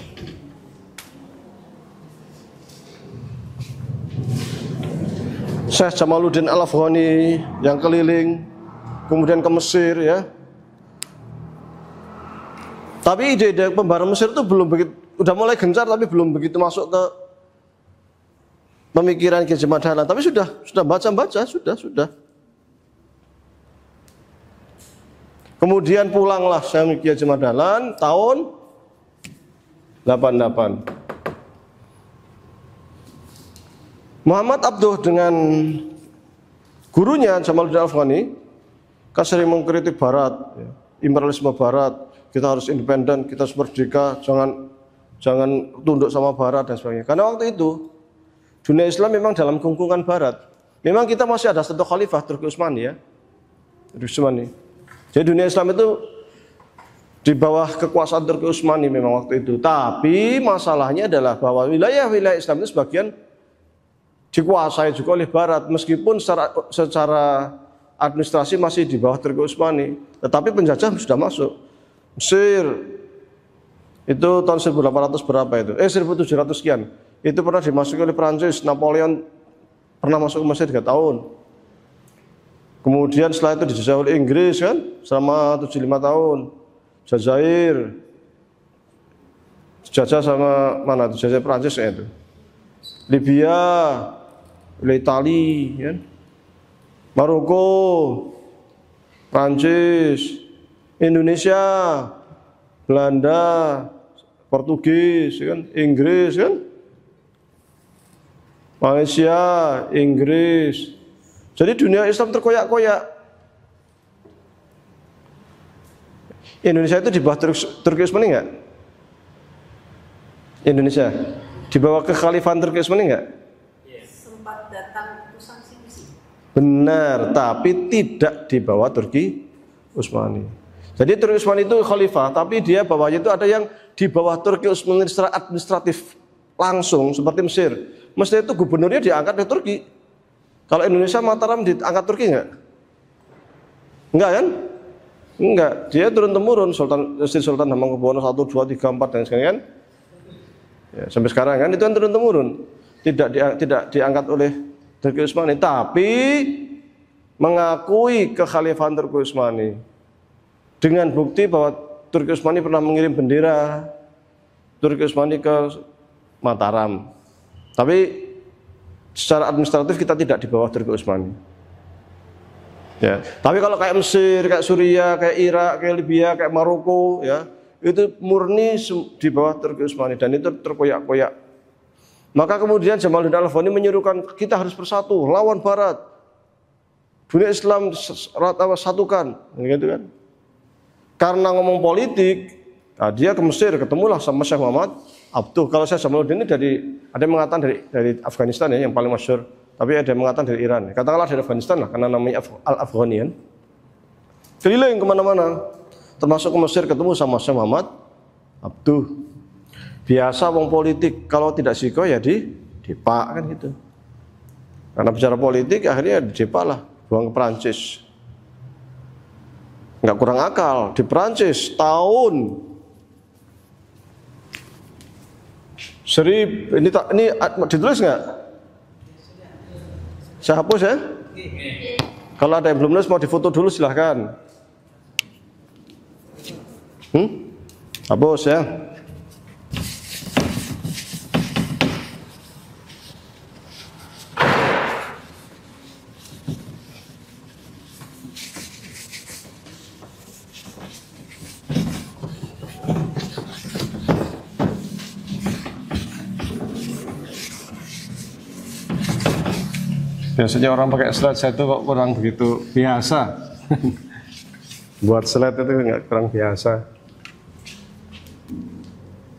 A: Syekh Jamaluddin Al-Afghani yang keliling, kemudian ke Mesir ya. Tapi ide-ide pembaruan Mesir itu belum begitu, udah mulai gencar tapi belum begitu masuk ke pemikiran Kiai Ahmad Dahlan. Tapi sudah baca-baca, sudah. Kemudian pulanglah saya Kiai Ahmad Dahlan tahun 88. Muhammad Abduh dengan gurunya Jamaluddin Al-Afghani kan sering mengkritik Barat, ya, imperialisme Barat, kita harus independen, kita harus merdeka, jangan tunduk sama Barat dan sebagainya. Karena waktu itu dunia Islam memang dalam kungkungan Barat. Memang kita masih ada satu khalifah Turki Utsmani ya, Jadi dunia Islam itu di bawah kekuasaan Turki Utsmani memang waktu itu. Tapi masalahnya adalah bahwa wilayah-wilayah Islam itu sebagian dikuasai juga oleh Barat, meskipun secara administrasi masih di bawah Turki Utsmani, tetapi penjajah sudah masuk. Mesir itu tahun 1800 berapa itu? 1700 sekian. Itu pernah dimasuki oleh Prancis. Napoleon pernah masuk ke Mesir 3 tahun. Kemudian setelah itu dijajah oleh Inggris kan selama 75 tahun. Jazair dijajah sama mana? Dijajah Prancis ya itu. Libya, oleh Itali, ya. Maroko, Prancis, Indonesia, Belanda, Portugis, ya kan? Inggris, kan? Malaysia, Inggris. Jadi dunia Islam terkoyak-koyak. Indonesia itu di bawah Turki Utsmani enggak? Indonesia di bawah kekhalifahan Turki Utsmani enggak?
C: Sempat datang utusan sih.
A: Benar, tapi tidak di bawah Turki Utsmani. Jadi Turki Utsmani itu khalifah, tapi dia bawahnya itu ada yang di bawah Turki Utsmani secara administratif langsung seperti Mesir. Mesir itu gubernurnya diangkat dari Turki. Kalau Indonesia Mataram diangkat Turki enggak? Enggak kan? Enggak, dia turun-temurun Sultan Hamengkubuwono 1, 2, 3, 4 dan sebagainya kan? Ya, sampai sekarang kan itu kan turun-temurun. Tidak diangkat oleh Turki Utsmani, tapi mengakui kekhalifahan Turki Utsmani dengan bukti bahwa Turki Utsmani pernah mengirim bendera Turki Utsmani ke Mataram. Tapi secara administratif kita tidak di bawah Turki Utsmani. Ya, tapi kalau kayak Mesir, kayak Suriah, kayak Irak, kayak Libya, kayak Maroko, ya, itu murni di bawah Turki Utsmani dan itu terkoyak-koyak. Maka kemudian Jamaluddin Al-Afghani menyerukan kita harus bersatu lawan Barat. Dunia Islam satukan, gitu kan? Karena ngomong politik, nah dia ke Mesir ketemulah sama Syekh Muhammad Abduh. Kalau saya Jamaluddin ini ada yang mengatakan dari Afghanistan ya, yang paling masyhur. Tapi ada yang mengatakan dari Iran. Katakanlah dari Afghanistan lah, karena namanya Al-Afghanian. Keliling kemana-mana, termasuk ke Mesir ketemu sama Syekh Muhammad Abduh. Biasa wong politik kalau tidak siko ya dipak kan gitu. Karena bicara politik akhirnya dipak lah, buang ke Perancis. Nggak kurang akal, di Perancis tahun ini ditulis nggak? Saya hapus ya. Kalau ada yang belum nulis mau difoto dulu silahkan. Hapus ya. Biasanya orang pakai slide, saya itu kok kurang begitu biasa. Buat slide itu nggak kurang biasa.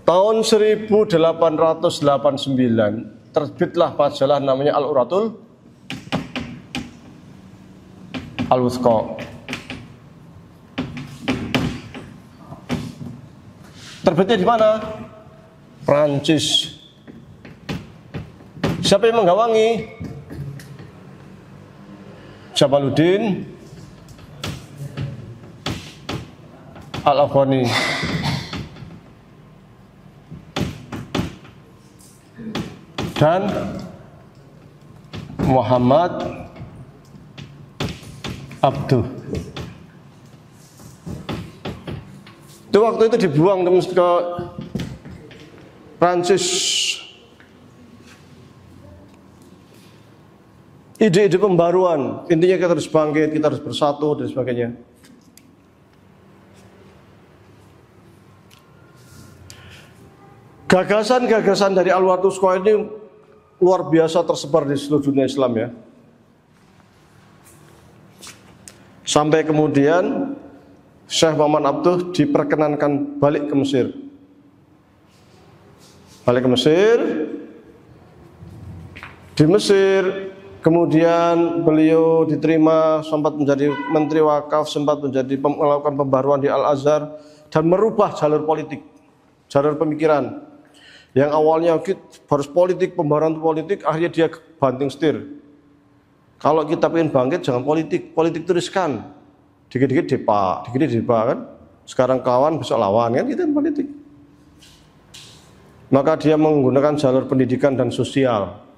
A: Tahun 1889 terbitlah majalah namanya Al-Uratul Al-Wuthqa. Terbitnya di mana? Prancis. Siapa yang menggawangi? Jamaluddin Al-Afghani. Dan Muhammad Abduh. Itu waktu itu dibuang ke Prancis. Ide-ide pembaruan, intinya kita harus bangkit, kita harus bersatu dan sebagainya. Gagasan-gagasan dari Al-Wuthqa ini luar biasa tersebar di seluruh dunia Islam ya. Sampai kemudian Syekh Muhammad Abduh diperkenankan balik ke Mesir. Balik ke Mesir. Di Mesir kemudian beliau diterima, sempat menjadi menteri wakaf, sempat melakukan pembaruan di Al-Azhar dan merubah jalur politik, jalur pemikiran. Yang awalnya harus politik, pembaruan politik, akhirnya dia banting setir. Kalau kita ingin bangkit jangan politik, politik itu riskan. Dikit-dikit depa kan. Sekarang kawan besok lawan kan, itu politik. Maka dia menggunakan jalur pendidikan dan sosial.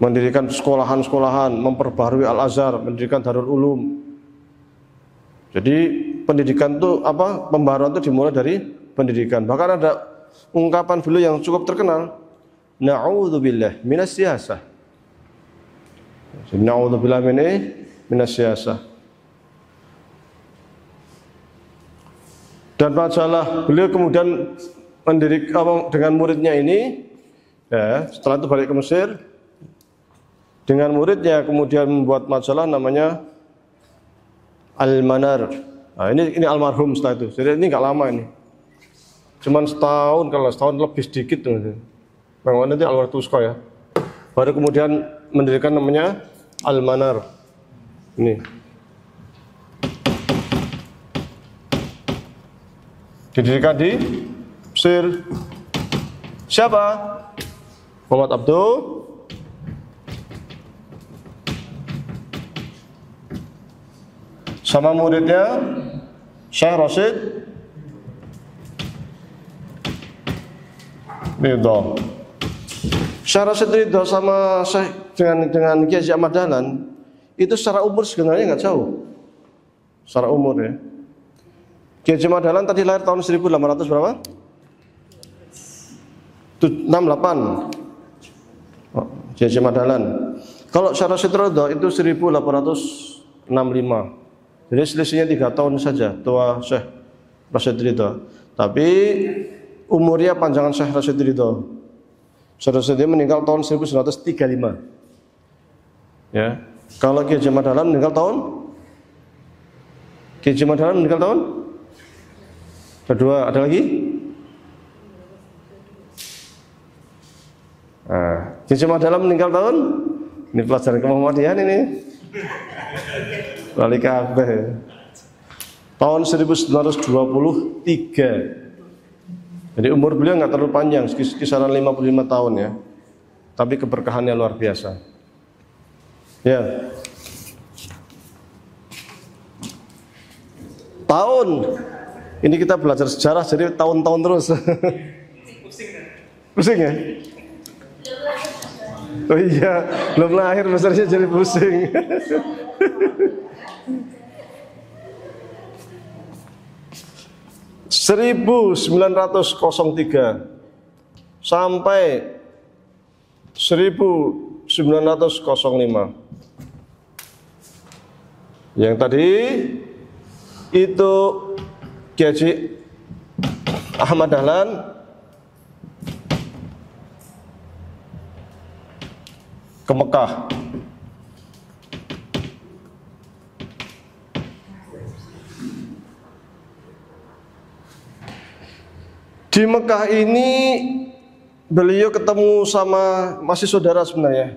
A: Mendirikan sekolahan-sekolahan, memperbarui Al-Azhar, mendirikan Darul Ulum. Jadi pendidikan itu pembaruan itu dimulai dari pendidikan. Bahkan ada ungkapan beliau yang cukup terkenal. na'udzubillah minas siyasah. Na'udzubillah minas siyasah. Dan masalah beliau kemudian mendirikan dengan muridnya ini, ya, setelah itu balik ke Mesir dengan muridnya, kemudian membuat majalah namanya Al-Manar. Nah, ini almarhum setelah itu. Jadi ini nggak lama ini, cuman setahun, kalau setahun lebih sedikit tuh. Memang nanti Al-Wartusko ya. Baru kemudian mendirikan namanya Al-Manar. Ini didirikan di Mesir. Siapa? Muhammad Abduh sama muridnya Syekh Rashid Ridho. Syekh Rashid Ridho sama Syekh dengan Kiai Haji Ahmad Dahlan itu secara umur sebenarnya nggak jauh. Secara umur ya. Kiai Haji Ahmad Dahlan tadi lahir tahun 1800 berapa? 68. Oh, Kiai Haji Ahmad Dahlan. Kalau Syekh Rashid Ridho itu 1865. Jadi selisihnya 3 tahun saja tua Syekh Rashid Ridho. Tapi umurnya panjangan Syekh Rashid Ridho. Syekh Rashid Ridho meninggal tahun 1935. Ya. Kalau Kiai Haji Ahmad Dahlan meninggal tahun? Kiai Haji Ahmad Dahlan meninggal tahun? Kedua, ada lagi? Nah, Kiai Haji Ahmad Dahlan meninggal tahun? Ini pelajaran ke-Muhammadiyan ini. Balik kabeh. Tahun 1923. Jadi umur beliau nggak terlalu panjang, kisaran 55 tahun ya. Tapi keberkahannya luar biasa. Ya. Tahun ini kita belajar sejarah, jadi tahun-tahun terus. Pusing ya? Oh iya, belum lahir besarnya jadi pusing. (1903) sampai 1905. Yang tadi itu Kiai Haji Ahmad Dahlan ke Mekah. Di Mekah ini beliau ketemu sama, masih saudara sebenarnya,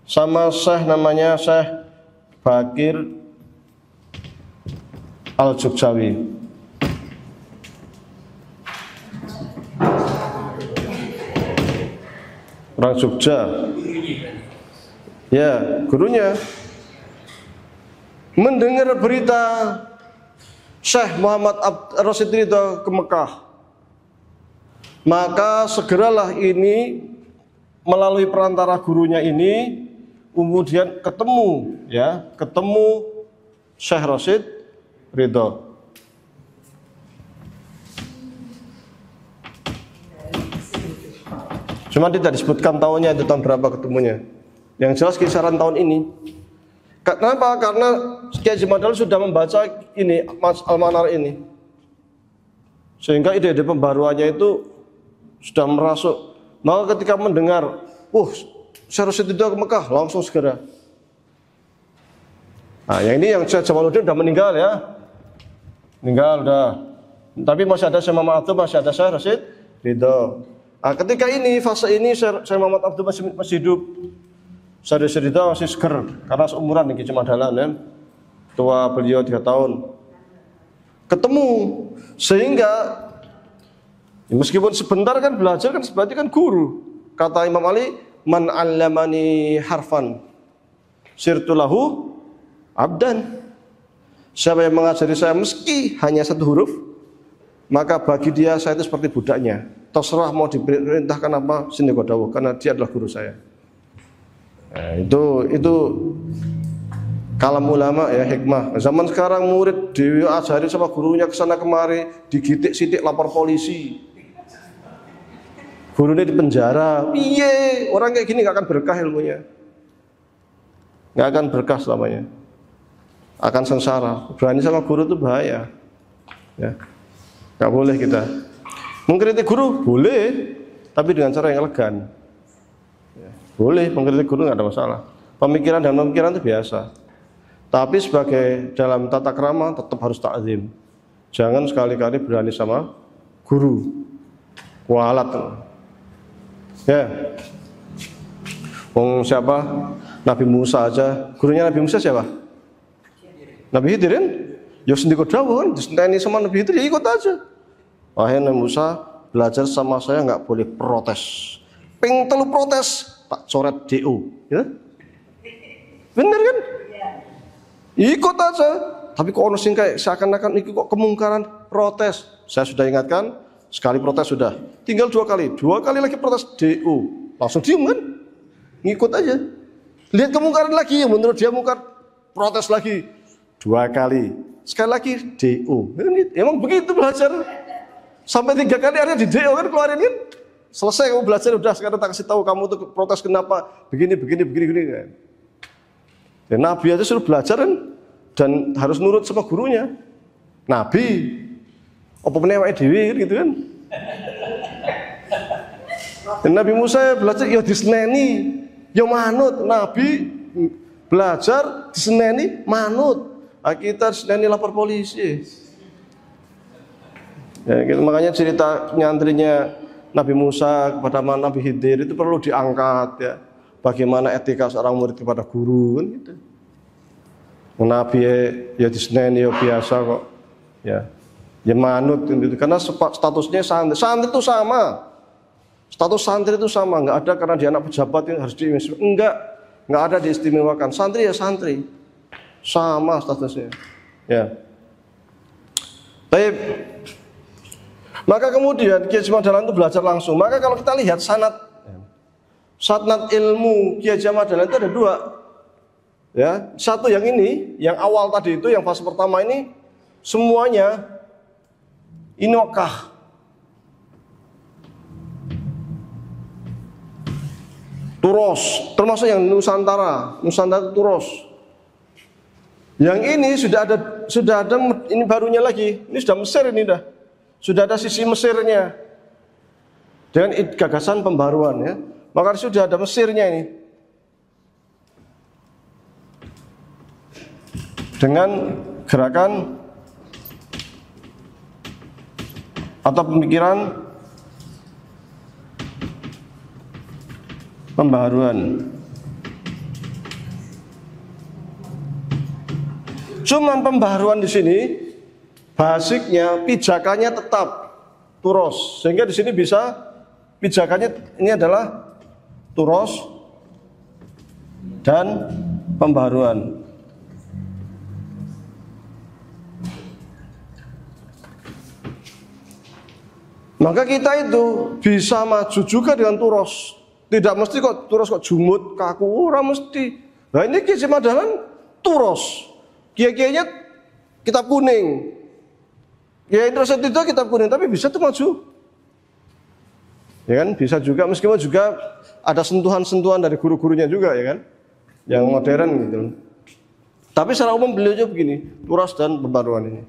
A: sama Syekh namanya Syekh Bakir Al-Jogjawi. Orang Jogja. Ya, gurunya. Mendengar berita Syekh Muhammad Rashid Ridho ke Mekah, maka segeralah ini melalui perantara gurunya ini kemudian ketemu Syekh Rashid Ridho. Cuma tidak disebutkan tahunnya, itu tahun berapa ketemunya. Yang jelas kisaran tahun ini. Kenapa? Karena Kiai Haji Ahmad Dahlan sudah membaca ini Al-Manar ini, sehingga ide-ide pembaruannya itu sudah merasuk. Maka ketika mendengar, Syekh Rashid Ridho ke Mekah, langsung segera. Nah, yang ini yang Syekh Jamaluddin sudah meninggal ya, meninggal udah. Tapi masih ada Syekh Muhammad Abduh, masih ada Syekh Rashid Ridho. Nah, ketika ini fase ini Syekh Muhammad Abduh masih hidup. Syekh Rashid Ridho masih seger karena seumuran dengan Kiai Ahmad Dahlan ya. Tua beliau 3 tahun. Ketemu sehingga meskipun sebentar kan belajar kan berarti kan guru. Kata Imam Ali, man 'allamani harfan sirtu lahu abdan. Siapa yang mengajari saya meski hanya 1 huruf, maka bagi dia saya itu seperti budaknya. Terserah mau diperintahkan apa, sini kau dawuh, karena dia adalah guru saya. Nah, itu kalam ulama ya, hikmah. Zaman sekarang murid diajari sama gurunya kesana kemari, digitik-sitik lapor polisi. gurunya di penjara. Iye, orang kayak gini nggak akan berkah ilmunya, nggak akan berkah selamanya, akan sengsara. Berani sama guru itu bahaya. Ya, nggak boleh kita. Mengkritik guru boleh, tapi dengan cara yang elegan. Ya, boleh mengkritik guru nggak ada masalah. Pemikiran dan pemikiran itu biasa. Tapi sebagai dalam tata krama tetap harus ta'zim. Jangan sekali-kali berani sama guru. Kualat. Ya. Wong siapa? Nabi Musa aja. Gurunya Nabi Musa siapa? Nabi Khidir kan? Ya sendiri dawuh kan, disenteni sama Nabi Khidir ya ikut aja. Wahai Nabi Musa, belajar sama saya nggak boleh protes. Ping telu protes, tak coret DO, ya? Bener kan? Ikut aja. Tapi kok ono sing kayak seakan-akan iki kok kemungkaran protes. Saya sudah ingatkan, sekali protes sudah. Tinggal 2 kali. 2 kali lagi protes DO. Langsung diem kan? Ngikut aja. Lihat kemungkaran lagi, yang menurut dia mungkar, protes lagi. 2 kali. Sekali lagi DO. Emang begitu belajar. Sampai 3 kali akhirnya di DO kan keluarin kan? Selesai kamu belajar udah, sekarang tak kasih tahu kamu tuh protes kenapa begini. Kan? Ya, Nabi aja suruh belajar kan, dan harus nurut sama gurunya. Nabi, apa menewak dewi gitu kan? Dan Nabi Musa belajar ya diseneni, ya manut. Nabi belajar diseneni, manut. Kita diseneni lapor polisi. Ya, gitu. Makanya cerita nyantrinya Nabi Musa kepada Nabi Khidir itu perlu diangkat ya. Bagaimana etika seorang murid kepada guru kan gitu. Nabi ya diseneni ya biasa kok. Ya. Ya manut gitu. Karena statusnya santri. Santri itu sama. Status santri itu sama, enggak ada karena dia anak pejabat yang harus diistimewakan. Enggak ada diistimewakan. Santri ya santri. Sama statusnya. Ya. Baik. Maka kemudian Kiai Haji Dahlan itu belajar langsung. Maka kalau kita lihat sanad ilmu Kiai Haji Dahlan itu ada 2. Ya, satu yang ini, yang awal tadi itu, yang fase pertama ini semuanya inokah. Turos, termasuk yang Nusantara Turos. Yang ini sudah ada ini barunya lagi. Ini sudah Mesir ini dah. Sudah ada sisi Mesirnya dengan gagasan pembaruan ya. Maka sudah ada Mesirnya ini dengan gerakan atau pemikiran pembaruan. Cuman pembaruan di sini basicnya, pijakannya tetap turos, sehingga di sini bisa pijakannya ini adalah turos dan pembaruan. Maka kita itu bisa maju juga dengan turos. Tidak mesti kok turos kok jumut, kaku, orang mesti. Nah ini Kiai Haji Dahlan turos, kiai-kiainya kitab kuning. Ya Indonesia itu kitab kuning, tapi bisa tuh maju. Ya kan, bisa juga, meskipun juga ada sentuhan-sentuhan dari guru-gurunya juga ya kan, yang modern gitu. Tapi secara umum beliau juga begini, turas dan pembaruan ini.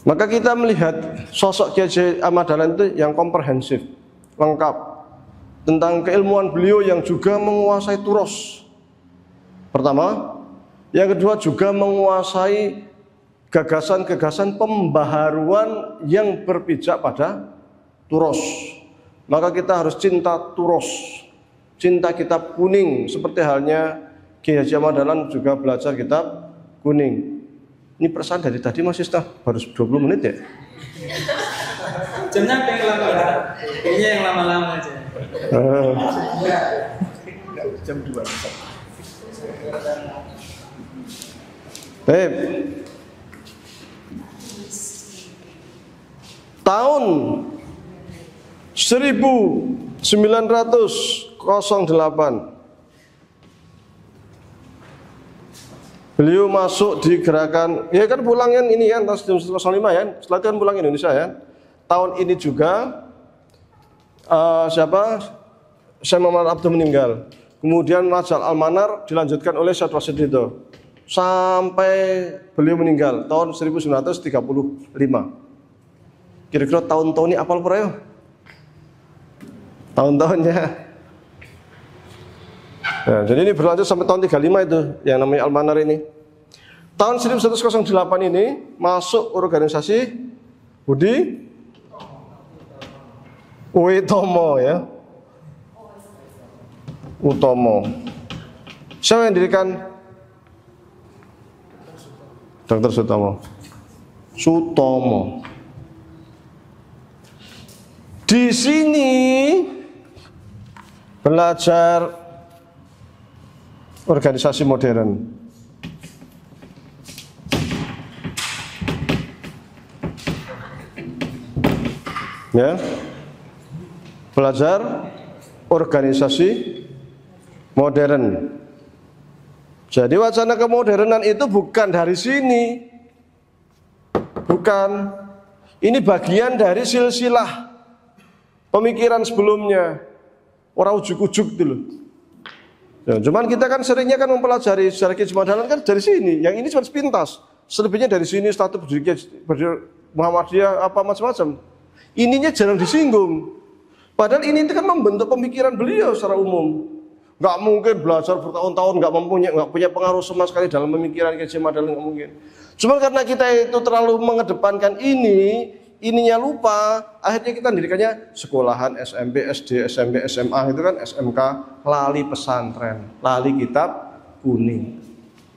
A: Maka kita melihat sosok Kiai Haji Dahlan itu yang komprehensif, lengkap, tentang keilmuan beliau yang juga menguasai turos. Pertama. Yang kedua juga menguasai gagasan-gagasan pembaharuan yang berpijak pada turos. Maka kita harus cinta turos, cinta kitab kuning. Seperti halnya Kiai Haji Dahlan juga belajar kitab kuning. Ini perasaan dari tadi masih baru 20 menit ya?
D: Jamnya yang lama, kayaknya yang lama-lama aja.
A: Jam 2. Baik. Tahun 1908 beliau masuk di gerakan, ya kan pulang kan ini kan tahun 1905 ya, setelah itu kan pulang Indonesia ya. tahun ini juga Syekh Muhammad Abduh meninggal. Kemudian Majal Al-Manar dilanjutkan oleh Syekh Rasid Ridho sampai beliau meninggal tahun 1935. Kira-kira tahun-tahun ini apal pura ya? Tahun-tahunnya. Nah, jadi ini berlanjut sampai tahun 35 itu yang namanya Al-Manar ini. Tahun 1108 ini masuk organisasi Budi Utomo ya. Utomo. Siapa yang dirikan? Dr. Sutomo. Di sini belajar organisasi modern. Ya. Belajar organisasi modern. Jadi wacana kemodernan itu bukan dari sini. Bukan. Ini bagian dari silsilah pemikiran sebelumnya. Orang ujuk-ujuk dulu. Ya, cuman kita kan seringnya kan mempelajari sejarah kemodernan kan dari sini. Yang ini cuma sepintas. Selebihnya dari sini status berdiri Muhammadiyah apa macam-macam. Ininya jarang disinggung. Padahal ini kan membentuk pemikiran beliau secara umum. Nggak mungkin belajar bertahun-tahun nggak punya pengaruh sama sekali dalam pemikiran Kiai Madal, nggak mungkin. Cuma karena kita itu terlalu mengedepankan ininya lupa, akhirnya kita mendirikannya sekolahan SMP, SD, SMP, SMA itu kan SMK, lali pesantren, lali kitab kuning.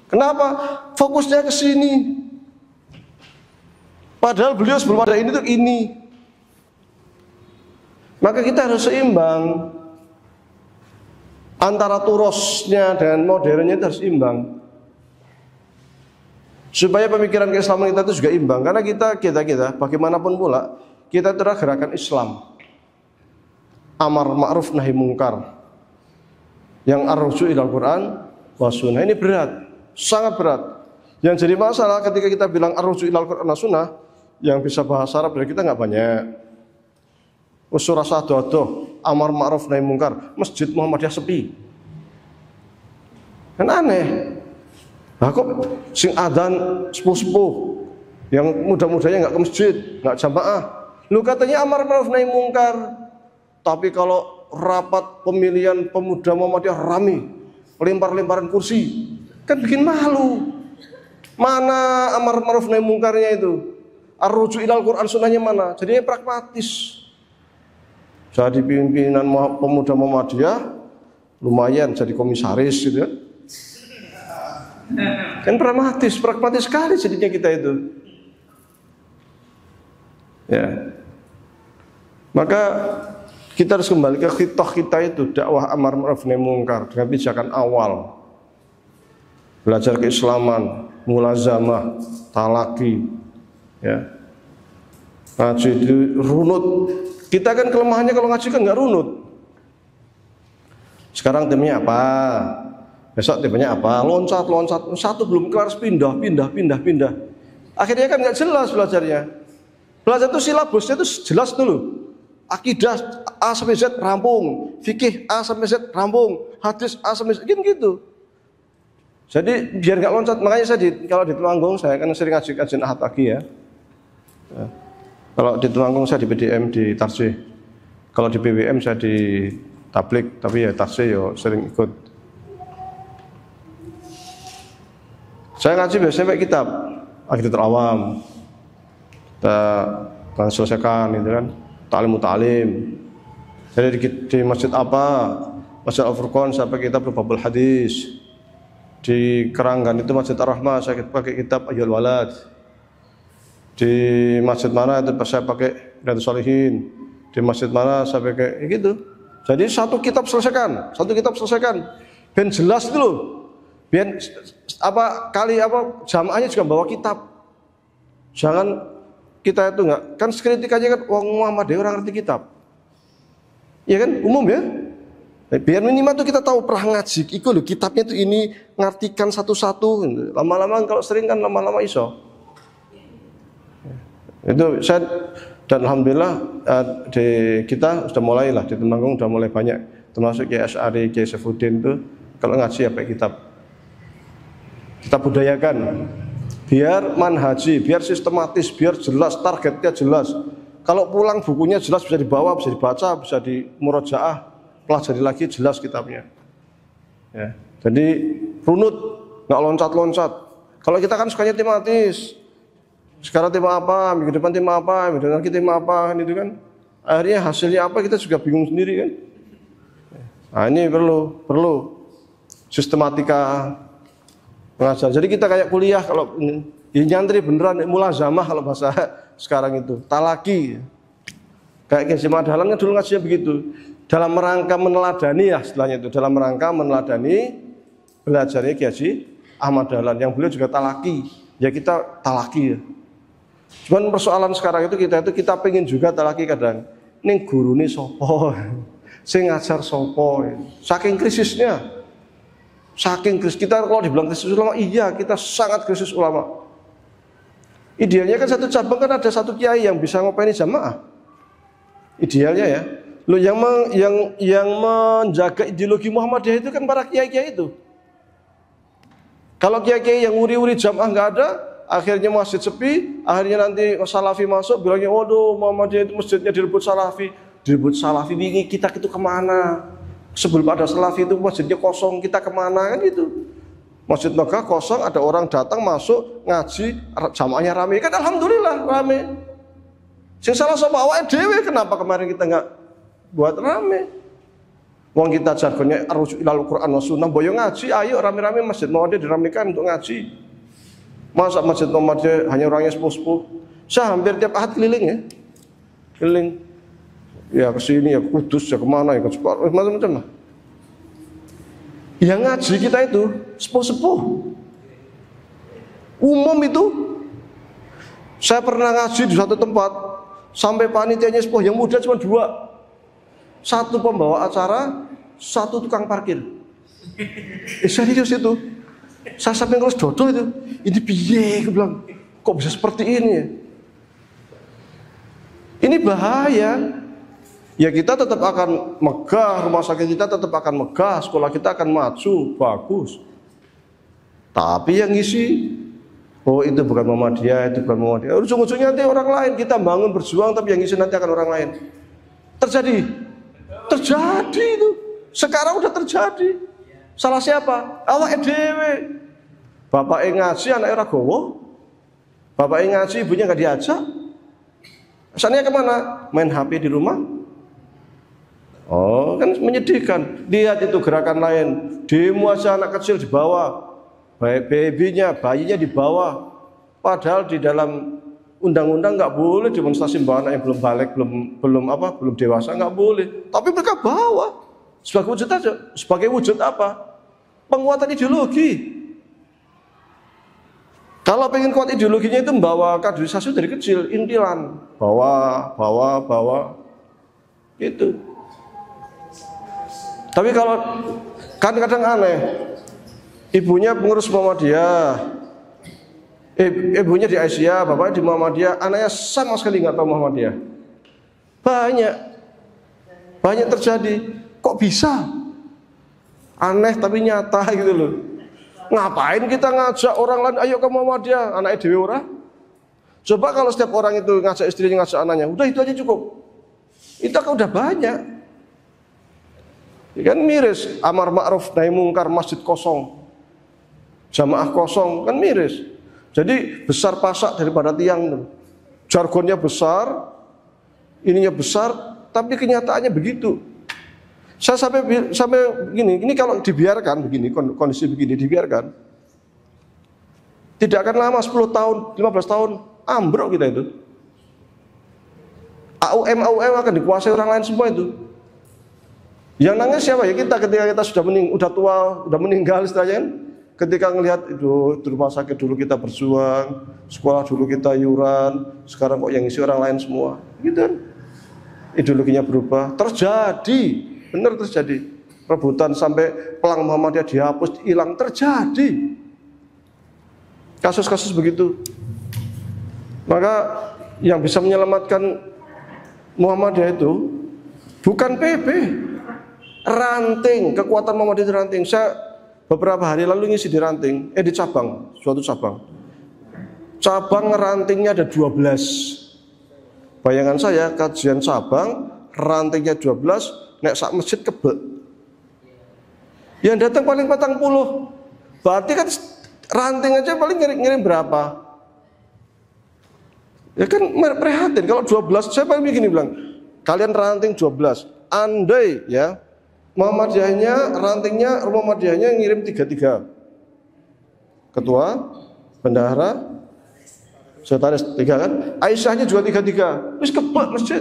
A: Kenapa? Fokusnya ke sini. Padahal beliau sebelum ada ini tuh ini. Maka kita harus seimbang. Antara turosnya dan modernnya itu harus imbang. Supaya pemikiran keislaman kita itu juga imbang. Karena kita bagaimanapun pula kita itu adalah gerakan Islam. Amar ma'ruf nahi mungkar. Yang ar-ruju' ilal Quran wa sunnah. Ini berat, sangat berat. Yang jadi masalah ketika kita bilang ar-ruju' ilal Quran wa sunnah, yang bisa bahasa Arab dari kita nggak banyak. Usul rasa doa, amar ma'ruf nahi mungkar, Masjid Muhammadiyah sepi. Kan aneh. Nah kok sing adzan sepuh-sepuh yang muda-mudanya nggak ke masjid, nggak jamaah. Lu katanya amar ma'ruf nahi mungkar. Tapi kalau rapat pemilihan pemuda Muhammadiyah rame, lempar-lemparan kursi, kan bikin malu. Mana amar ma'ruf nahi mungkarnya itu? Ar-ruju' ilal Quran sunnahnya mana? Jadinya pragmatis. Jadi pimpinan pemuda Muhammadiyah lumayan jadi komisaris gitu kan. Kan pragmatis sekali jadinya kita itu. Ya. Maka kita harus kembali ke khitoh kita itu, dakwah amar ma'ruf nahi mungkar dengan pijakan awal. Belajar keislaman, mulazamah, talaki, ya. Ngaji itu runut. Kita kan kelemahannya kalau ngaji kan nggak runut. Sekarang timnya apa? Besok timnya apa? Loncat. Satu belum kelar pindah. Akhirnya kan nggak jelas belajarnya. Belajar itu silabusnya itu jelas dulu. Akidah A sampai Z rampung, fikih A sampai Z rampung, hadis A sampai Z gitu. Jadi biar nggak loncat. Makanya saya kalau di Temanggung saya kan sering ngaji kajian Ahad pagi ya. Kalau di Temanggung saya di PDM di Tarsih. Kalau di BWM saya di Tablik, tapi ya Tarsih yo sering ikut. Saya ngaji biasanya pakai kitab Aqidatul Awam. Kita selesaikan itu kan, ta'lim. Jadi di masjid apa? Masjid Al-Furqan saya pakai kitab Babul Hadis. Di Keranggan itu Masjid Ar-Rahmah saya pakai kitab Ayyul Walad. Di masjid mana itu saya pakai Riyadhus Shalihin, di masjid mana saya pakai gitu. Jadi satu kitab selesaikan, ben jelas dulu. Ben jamaahnya juga bawa kitab. Jangan kita itu enggak, kan kritikanya kan wong Muhammadiyah orang ngerti kitab. Iya kan, umum ya. Biar minimal tuh kita tahu pernah ngaji, iku lho kitabnya tuh ini ngartikan satu-satu. Lama-lama kalau sering kan lama-lama iso. Itu saya Dan alhamdulillah di kita sudah mulai lah di Temanggung sudah mulai banyak, termasuk Kiai Asy'ari, Kiai Saifuddin itu kalau ngaji ya pakai kitab. Kita budayakan biar manhaji, biar sistematis, biar jelas targetnya jelas. Kalau pulang bukunya jelas bisa dibawa, bisa dibaca, bisa di murojaah, pelajari lagi jelas kitabnya. Ya. Jadi runut, nggak loncat-loncat. Kalau kita kan sukanya tematis. Sekarang tema apa, minggu depan tema apa, minggu depan lagi tema apa, kan itu kan. Akhirnya hasilnya apa kita juga bingung sendiri kan. Nah ini perlu sistematika pengajar. Jadi kita kayak kuliah kalau nyantri beneran mulazamah kalau bahasa sekarang itu talaki. Kayak Kiai Madalan kan dulu ngajinya begitu. Dalam rangka meneladani ya istilahnya itu, dalam rangka meneladani belajarnya Kiai Ahmad Dahlan yang beliau juga talaki. Ya kita talaki ya. Cuman persoalan sekarang itu kita pengen juga talaki kadang. Ning gurune sapa? Sing ngajar sapa? Saking krisisnya. Saking krisis kita kalau dibilang krisis ulama, iya kita sangat krisis ulama. Idealnya kan satu cabang kan ada satu kiai yang bisa ngopeni jamaah. Idealnya ya. Loh yang menjaga ideologi Muhammadiyah itu kan para kiai-kiai itu. Kalau kiai-kiai yang uri-uri jamaah nggak ada, akhirnya masjid sepi, akhirnya nanti Salafi masuk bilangnya, waduh Muhammadiyah itu masjidnya direbut Salafi. Direbut Salafi, ini kita itu kemana? Sebelum ada Salafi itu masjidnya kosong, kita kemana kan gitu. Masjid Megah kosong, ada orang datang masuk ngaji, jamaahnya rame kan, alhamdulillah rame. Sing salah sama awake dhewe, kenapa kemarin kita nggak buat rame? Wong kita jargonnya arju ilal Quran wa sunnah, boyo ngaji, ayo rame-rame masjid Muhammadiyah diramekan untuk ngaji. Masa masjid Muhammadiyah hanya orangnya sepuh-sepuh? Saya hampir tiap ahad keliling ya, keliling. Ya ke sini, ya ke Kudus, ya kemana, ya ke Jepang, macam-macam lah. Yang ngaji kita itu sepuh-sepuh. Umum itu. Saya pernah ngaji di satu tempat, sampai panitianya sepuh, yang muda cuma 2. Satu pembawa acara, satu tukang parkir. Serius itu. Saya sampai ngelus dodo itu. Ini piye, aku bilang, kok bisa seperti ini ya? Ini bahaya. Ya kita tetap akan megah, rumah sakit kita tetap akan megah, sekolah kita akan maju, bagus. Tapi yang ngisi, oh itu bukan Muhammadiyah, itu bukan Muhammadiyah. Ujung-ujungnya nanti orang lain, kita bangun berjuang, tapi yang ngisi nanti akan orang lain. Terjadi itu. Sekarang udah terjadi. Salah siapa? Awake dhewe. Bapak ngaji, anak ora gowo. Bapak ngaji, ibunya nggak diajak. Asalnya kemana? Main HP di rumah. Oh kan menyedihkan. Lihat itu gerakan lain. Demo aja anak kecil di bawah, bayinya di bawah. Padahal di dalam undang-undang nggak boleh demonstrasi bawa anak yang belum balik, belum dewasa, nggak boleh. Tapi mereka bawa sebagai wujud aja. Sebagai wujud apa? Penguatan ideologi. Kalau pengen kuat ideologinya itu membawa kaderisasi dari kecil, intilan, bawa, gitu. Tapi kalau kan kadang aneh, ibunya pengurus Muhammadiyah, ibunya di Aisyah, bapaknya di Muhammadiyah, anaknya sama sekali nggak tahu Muhammadiyah. Banyak terjadi. Kok bisa? Aneh tapi nyata gitu loh. Ngapain kita ngajak orang lain, ayo ke Muhammadiyah, anaknya dewe ora? Coba kalau setiap orang itu ngajak istrinya, ngajak anaknya, udah itu aja cukup. Itu kan udah banyak. Ya kan miris, amar ma'ruf nahi mungkar, masjid kosong, jamaah kosong, kan miris. Jadi besar pasak daripada tiang. Jargonnya besar, ininya besar, tapi kenyataannya begitu. Saya sampai begini, ini kalau dibiarkan begini, kondisi begini dibiarkan, tidak akan lama 10 tahun, 15 tahun, ambruk kita itu. AUM akan dikuasai orang lain semua itu. Yang nangis siapa ya? Kita ketika kita sudah tua, udah meninggal istilahnya kan. Ketika ngelihat itu di rumah sakit dulu kita berjuang, sekolah dulu kita iuran, sekarang kok yang isi orang lain semua, gitu kan? Ideologinya berubah, terjadi, benar terjadi. Rebutan sampai pelang Muhammadiyah dihapus, hilang, terjadi. Kasus-kasus begitu. Maka yang bisa menyelamatkan Muhammadiyah itu bukan PP. Ranting, kekuatan Muhammadiyah itu ranting. Saya beberapa hari lalu ngisi di ranting, di cabang, suatu cabang. Cabang rantingnya ada 12. Bayangan saya kajian cabang rantingnya 12, nek sak masjid kebek. Yang datang paling 40. Berarti kan ranting aja paling ngirim berapa? Ya kan prihatin kalau 12. Saya paling begini bilang, kalian ranting 12. Andai ya Muhammadiyahnya, rantingnya Muhammadiyahnya ngirim 33. Ketua, bendahara, sekretaris 3 kan? Aisyahnya juga 33. Wis kebak masjid.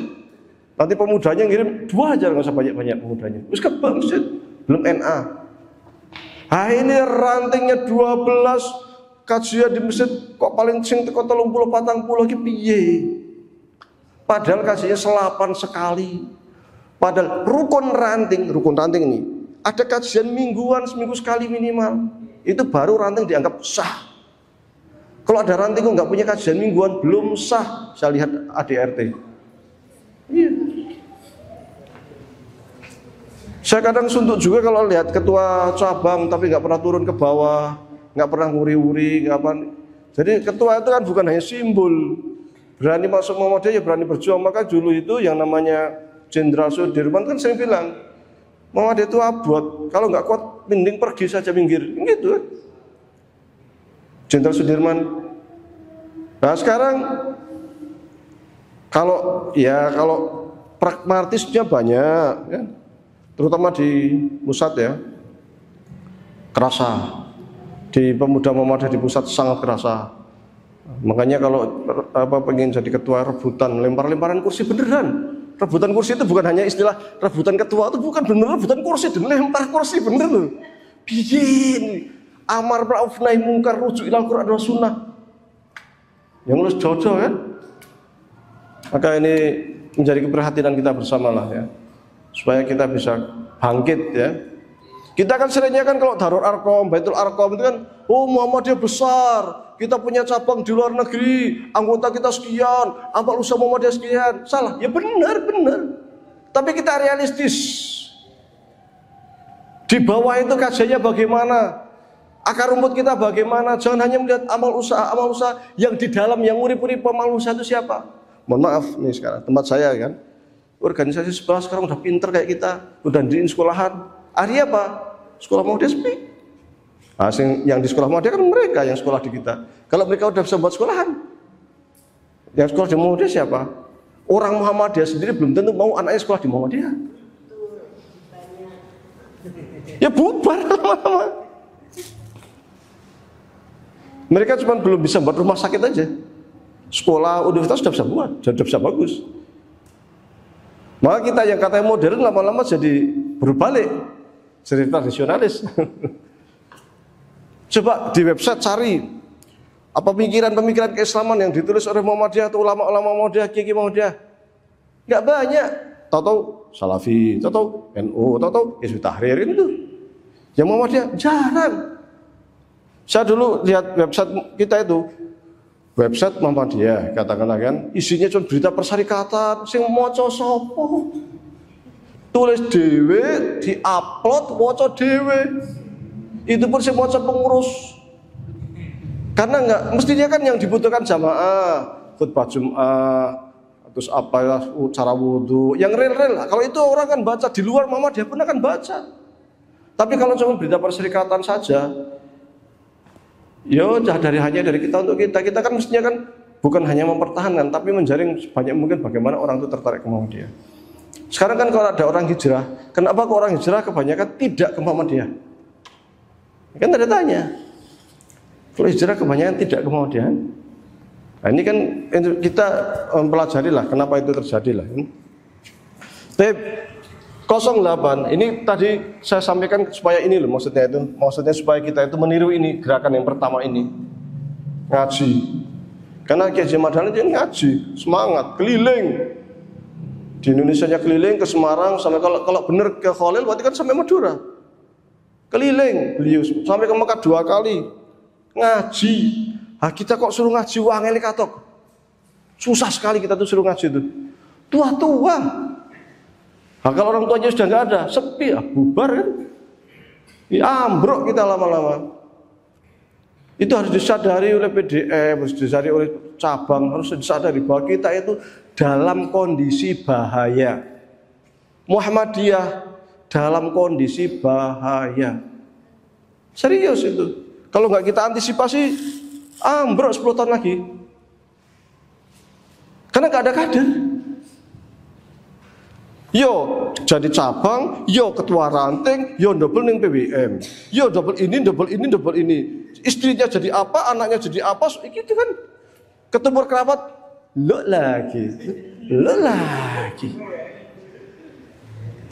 A: Nanti pemudanya ngirim 2 aja, enggak usah banyak-banyak pemudanya. Wis kebak masjid. Belum NA. Ah ini rantingnya 12, kajian di masjid kok paling sing teko 30 40 iki piye? Padahal kajiannya selapan sekali. Padahal rukun ranting ini ada kajian mingguan, seminggu sekali minimal. Itu baru ranting dianggap sah. Kalau ada ranting kok nggak punya kajian mingguan, belum sah. Saya lihat ADRT. Iya. Saya kadang suntuk juga kalau lihat ketua cabang tapi nggak pernah turun ke bawah, nggak pernah nguri-uri, nggak apa. Jadi ketua itu kan bukan hanya simbol. Berani masuk Muhammadiyah, ya berani berjuang. Maka dulu itu yang namanya Jenderal Sudirman kan sering bilang, Muhammadiyah itu abot, kalau nggak kuat mending pergi saja minggir, gitu kan. Jenderal Sudirman. Nah sekarang kalau pragmatisnya banyak, ya, terutama di pusat ya, kerasa. Di pemuda Muhammadiyah di pusat sangat kerasa. Makanya kalau pengen jadi ketua rebutan, lempar-lemparan kursi beneran. Rebutan kursi itu bukan hanya istilah rebutan ketua, itu bukan bener rebutan kursi, lempar kursi bener loh. Bikin amar ma'ruf nahi mungkar rujuk ilal Qur'an dan Sunnah. Yang lulus jodoh kan? Maka ini menjadi keprihatinan kita bersama lah ya. Supaya kita bisa bangkit ya. Kita kan seringnya kan kalau Darul Arqam, Baitul Arqam itu kan, oh Muhammadiyah besar, kita punya cabang di luar negeri, anggota kita sekian, amal usaha Muhammadiyah sekian. Salah, ya benar. Tapi kita realistis. Di bawah itu kajiannya bagaimana, akar rumput kita bagaimana. Jangan hanya melihat amal usaha yang di dalam, yang urip-urip amal usaha itu siapa. Mohon maaf nih sekarang tempat saya kan, organisasi sebelah sekarang udah pinter kayak kita, udah diin sekolahan. Hari apa? Sekolah Muhammadiyah sepi. Nah, yang di sekolah Muhammadiyah kan mereka yang sekolah di kita. Kalau mereka udah bisa buat sekolahan, yang sekolah di Muhammadiyah siapa? Orang Muhammadiyah sendiri belum tentu mau anaknya sekolah di Muhammadiyah. Ya bubar lama-lama. Mereka cuma belum bisa buat rumah sakit aja. Sekolah universitas sudah bisa buat, sudah bisa bagus. Maka kita yang katanya modern lama-lama jadi berbalik. Jadi tradisionalis. Coba di website cari apa pemikiran-pemikiran keislaman yang ditulis oleh Muhammadiyah atau ulama-ulama Muhammadiyah, kiai Muhammadiyah. Enggak banyak. Tahu-tahu Salafi, tahu-tahu NU, tahu-tahu Hizbut Tahrir itu. Yang Muhammadiyah jarang. Saya dulu lihat website kita itu, website Muhammadiyah katakanlah kan, isinya cuma berita persyarikatan, sing maca sapa? Tulis dhewe, diupload, waca dhewe. Itu pun sing maca pengurus. Karena enggak, mestinya kan yang dibutuhkan jamaah, khutbah Jumat, terus apa ya, cara wudhu, yang real-real. Kalau itu orang kan baca, di luar Muhammadiyah pun akan baca. Tapi kalau cuma berita persyarikatan saja, yo hanya dari kita untuk kita kan mestinya kan bukan hanya mempertahankan, tapi menjaring sebanyak mungkin bagaimana orang itu tertarik ke Muhammadiyah. Sekarang kan kalau ada orang hijrah, kenapa kok orang hijrah kebanyakan tidak ke Muhammadiyah? Kan ada tanya. Kalau hijrah kebanyakan tidak ke Muhammadiyah. Nah ini kan kita mempelajari lah kenapa itu terjadi lah. Tip 08 ini tadi saya sampaikan supaya ini loh maksudnya supaya kita itu meniru ini gerakan yang pertama ini ngaji. Karena Kiai Haji Madani dia ngaji semangat keliling. Di Indonesia keliling ke Semarang sampai kalau benar ke Khalil berarti kan sampai Madura. Keliling beliau sampai ke Mekah 2 kali ngaji. Kita kok suruh ngaji wangel katok. Susah sekali kita tuh suruh ngaji itu. tua-tua. Nah, kalau orang tuanya sudah nggak ada, sepi, bubar kan? Ya, ambruk kita lama-lama. Itu harus disadari oleh PDM, harus disadari oleh cabang, harus disadari bahwa kita itu dalam kondisi bahaya. Muhammadiyah dalam kondisi bahaya. Serius itu. Kalau nggak kita antisipasi, ambruk 10 tahun lagi. Karena nggak ada kader. Yo jadi cabang, yo ketua ranting, yo double ning PWM, yo double ini, double ini, double ini. Istrinya jadi apa, anaknya jadi apa, gitu kan. Ketemu kerabat, lo lagi.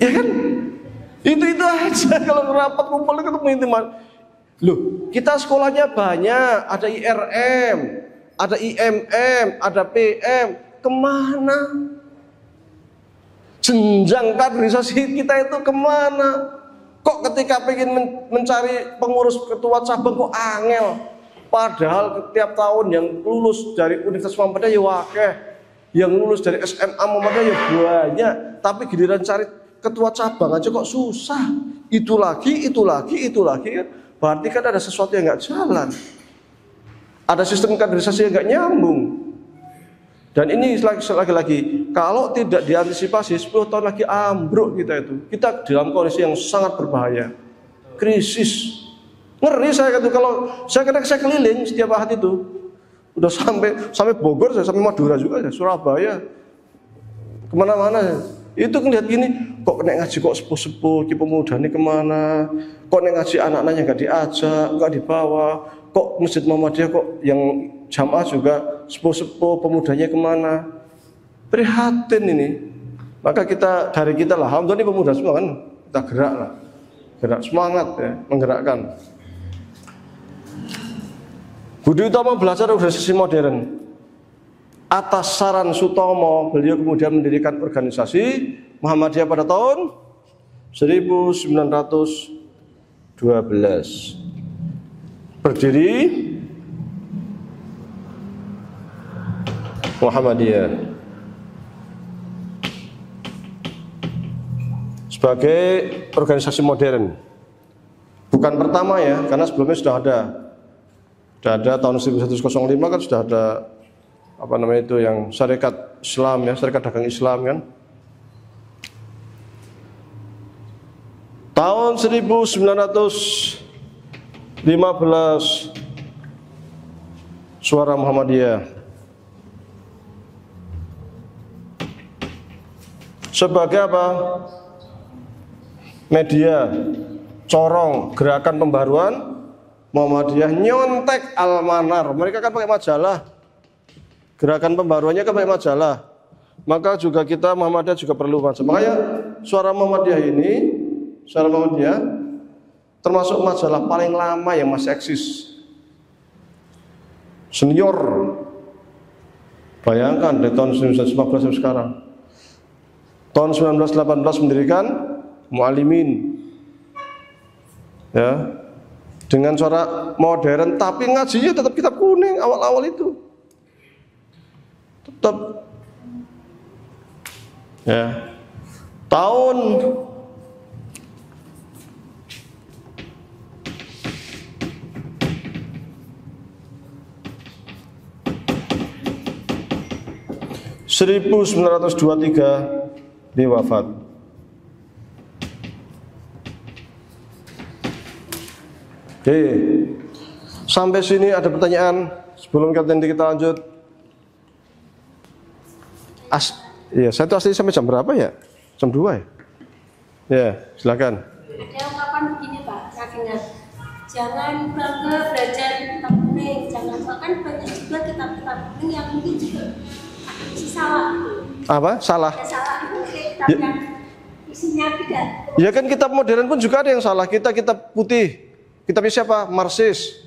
A: Ya kan? Itu aja kalau rapat kumpul ketemu intiman. Loh, kita sekolahnya banyak, ada IRM, ada IMM, ada PM, kemana? Jenjang kaderisasi kita itu kemana? Kok ketika pengen mencari pengurus ketua cabang kok angel? Padahal tiap tahun yang lulus dari Universitas Muhammadiyah ya wakeh, yang lulus dari SMA Muhammadiyah ya banyak, tapi giliran cari ketua cabang aja kok susah. Itu lagi. Berarti kan ada sesuatu yang nggak jalan. Ada sistem kaderisasi yang nggak nyambung. Dan ini lagi-lagi, kalau tidak diantisipasi 10 tahun lagi ambruk kita itu. Kita dalam kondisi yang sangat berbahaya. Krisis. Ngeri saya itu kalau saya keliling setiap hari itu. Udah sampai Bogor, sampai Madura juga, Surabaya. Kemana-mana. Itu ngeliat gini, kok nek ngaji kok sepuh-sepuh, ki pemuda ini kemana? Kok nek ngaji anak-anaknya nggak diajak, nggak dibawa? Kok Masjid Muhammadiyah kok yang jamaah juga sepuh-sepuh, pemudanya kemana? Prihatin ini. Maka dari kita lah, alhamdulillah ini pemuda semua kan, kita gerak semangat ya, menggerakkan. Budi Utomo belajar organisasi modern. Atas saran Sutomo, beliau kemudian mendirikan organisasi Muhammadiyah pada tahun 1912. Berdiri Muhammadiyah sebagai organisasi modern. Bukan pertama ya, karena sebelumnya sudah ada tahun 1105 kan sudah ada itu yang syarikat Islam ya, syarikat dagang Islam kan. Tahun 1915 Suara Muhammadiyah sebagai apa? Media corong gerakan pembaruan Muhammadiyah, nyontek Al-Manar. Mereka kan pakai majalah. Gerakan pembaruannya kan pakai majalah. Maka juga kita Muhammadiyah juga perlu majalah. Makanya Suara Muhammadiyah termasuk majalah paling lama yang masih eksis. Senior. Bayangkan dari tahun 1915 sampai sekarang. Tahun 1918 mendirikan Mu'alimin. Ya. Dengan suara modern tapi ngajinya tetap kitab kuning awal-awal itu. Tetap ya. Tahun 1923 dia wafat. Oke, sampai sini ada pertanyaan sebelum kita lanjut. Iya, saya itu asli sampai jam berapa ya? Jam 2 ya? Ya, silakan.
E: Ada ungkapan begini Pak, ingat. Jangan bangga belajar kitab kuning, jangan bahkan banyak juga kitab-kitab kuning yang mungkin juga isi salah.
A: Apa? Salah?
E: Ada salah itu kitab
A: ya.
E: Yang isinya tidak.
A: Ya kan kitab modern pun juga ada yang salah. Kitab putih. Kitabnya siapa? Marxis,